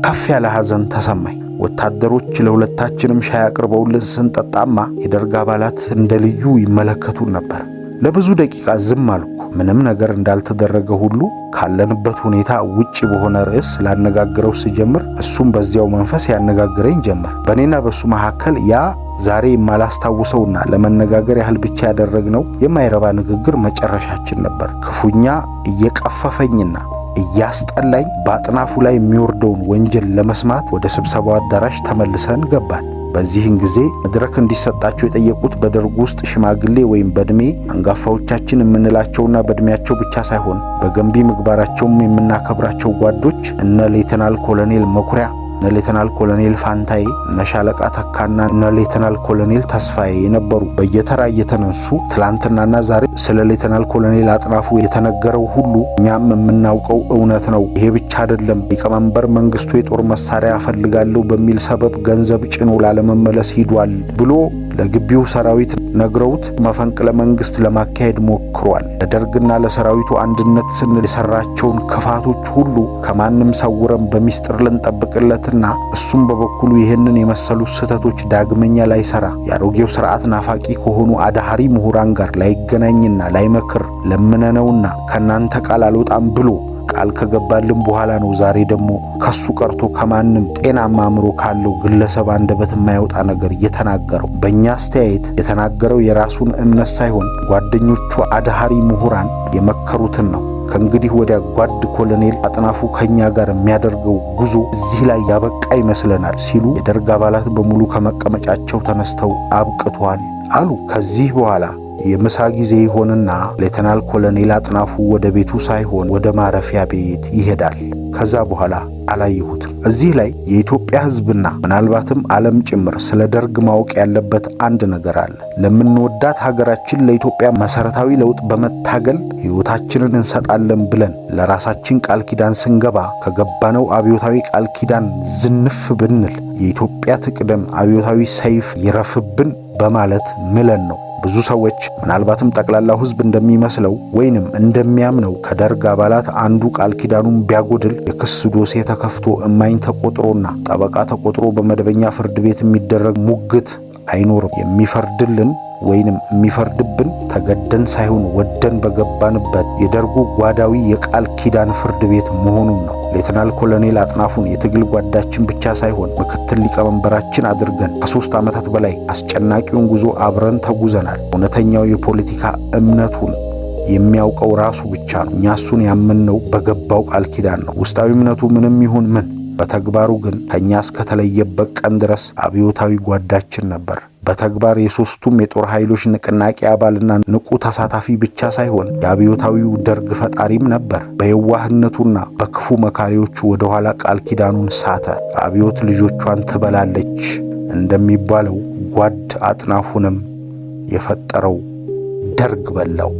ከፍ ያለ ሐዘን ተሰማኝ። ወታደሮች ለሁለታችንም ሻይ አቅርበውልን ስንጠጣማ የደርግ አባላት እንደ ልዩ ይመለከቱን ነበር። ለብዙ ደቂቃ ዝም አልኩ። ምንም ነገር እንዳልተደረገ ሁሉ ካለንበት ሁኔታ ውጪ በሆነ ርዕስ ላነጋግረው ስጀምር እሱም በዚያው መንፈስ ያነጋግረኝ ጀመር። በእኔና በሱ መካከል ያ ዛሬ የማላስታውሰውና ለመነጋገር ያህል ብቻ ያደረግነው የማይረባ ንግግር መጨረሻችን ነበር። ክፉኛ እየቀፈፈኝና እያስጠላኝ በአጥናፉ ላይ የሚወርደውን ወንጀል ለመስማት ወደ ስብሰባው አዳራሽ ተመልሰን ገባን። በዚህን ጊዜ መድረክ እንዲሰጣቸው የጠየቁት በደርጉ ውስጥ ሽማግሌ ወይም በእድሜ አንጋፋዎቻችን የምንላቸውና በእድሜያቸው ብቻ ሳይሆን በገንቢ ምግባራቸውም የምናከብራቸው ጓዶች እነ ሌተናል ኮሎኔል መኩሪያ፣ እነ ሌተናል ኮሎኔል ፋንታዬ፣ እነ ሻለቃ ተካና እነ ሌተናል ኮሎኔል ተስፋዬ የነበሩ በየተራ እየተነሱ ትላንትናና ዛሬ ስለ ሌተናል ኮሎኔል አጥናፉ የተነገረው ሁሉ እኛም የምናውቀው እውነት ነው። ይሄ ብቻ አይደለም፣ ሊቀመንበር መንግስቱ የጦር መሳሪያ እፈልጋለሁ በሚል ሰበብ ገንዘብ ጭኖ ላለመመለስ ሂዷል ብሎ ለግቢው ሰራዊት ነግረውት መፈንቅለ መንግስት ለማካሄድ ሞክሯል። ለደርግና ለሰራዊቱ አንድነት ስንል የሰራቸውን ክፋቶች ሁሉ ከማንም ሰውረን በሚስጥር ልንጠብቅለትና እሱም በበኩሉ ይህንን የመሰሉ ስህተቶች ዳግመኛ ላይሰራ የአሮጌው ስርዓት ናፋቂ ከሆኑ አዳሃሪ ምሁራን ጋር ላይገናኝና ላይመክር ለምነነውና ከናንተ ቃል አልወጣም ብሎ ቃል ከገባልን በኋላ ነው ዛሬ ደግሞ ከሱ ቀርቶ ከማንም ጤናማ አእምሮ ካለው ግለሰብ አንደበት የማይወጣ ነገር የተናገረው። በእኛ አስተያየት የተናገረው የራሱን እምነት ሳይሆን ጓደኞቹ አዳሃሪ ምሁራን የመከሩትን ነው። ከእንግዲህ ወዲያ ጓድ ኮሎኔል አጥናፉ ከኛ ጋር የሚያደርገው ጉዞ እዚህ ላይ ያበቃ ይመስለናል ሲሉ የደርግ አባላት በሙሉ ከመቀመጫቸው ተነስተው አብቅቷል አሉ። ከዚህ በኋላ የምሳ ጊዜ ይሆንና ሌተናል ኮሎኔል አጥናፉ ወደ ቤቱ ሳይሆን ወደ ማረፊያ ቤት ይሄዳል። ከዛ በኋላ አላየሁትም። እዚህ ላይ የኢትዮጵያ ሕዝብና ምናልባትም ዓለም ጭምር ስለ ደርግ ማወቅ ያለበት አንድ ነገር አለ። ለምንወዳት ሀገራችን ለኢትዮጵያ መሰረታዊ ለውጥ በመታገል ሕይወታችንን እንሰጣለን ብለን ለራሳችን ቃል ኪዳን ስንገባ ከገባነው አብዮታዊ ቃል ኪዳን ዝንፍ ብንል የኢትዮጵያ ትቅደም፣ አብዮታዊ ሰይፍ ይረፍብን በማለት ምለን ነው። ብዙ ሰዎች ምናልባትም ጠቅላላው ሕዝብ እንደሚመስለው ወይንም እንደሚያምነው ከደርግ አባላት አንዱ ቃል ኪዳኑን ቢያጎድል የክስ ዶሴ ተከፍቶ እማኝ ተቆጥሮና ጠበቃ ተቆጥሮ በመደበኛ ፍርድ ቤት የሚደረግ ሙግት አይኖርም። የሚፈርድልን ወይንም የሚፈርድብን ተገደን ሳይሆን ወደን በገባንበት የደርጉ ጓዳዊ የቃል ኪዳን ፍርድ ቤት መሆኑን ነው። ሌተናል ኮሎኔል አጥናፉን የትግል ጓዳችን ብቻ ሳይሆን ምክትል ሊቀመንበራችን አድርገን ከ3 ዓመታት በላይ አስጨናቂውን ጉዞ አብረን ተጉዘናል። እውነተኛው የፖለቲካ እምነቱን የሚያውቀው ራሱ ብቻ ነው። እኛ እሱን ያመንነው በገባው ቃል ኪዳን ነው። ውስጣዊ እምነቱ ምንም ይሁን ምን፣ በተግባሩ ግን ከኛ እስከተለየበት ቀን ድረስ አብዮታዊ ጓዳችን ነበር። በተግባር የሶስቱም የጦር ኃይሎች ንቅናቄ አባልና ንቁ ተሳታፊ ብቻ ሳይሆን የአብዮታዊው ደርግ ፈጣሪም ነበር። በየዋህነቱና በክፉ መካሪዎቹ ወደ ኋላ ቃል ኪዳኑን ሳተ። አብዮት ልጆቿን ትበላለች እንደሚባለው ጓድ አጥናፉንም የፈጠረው ደርግ በላው።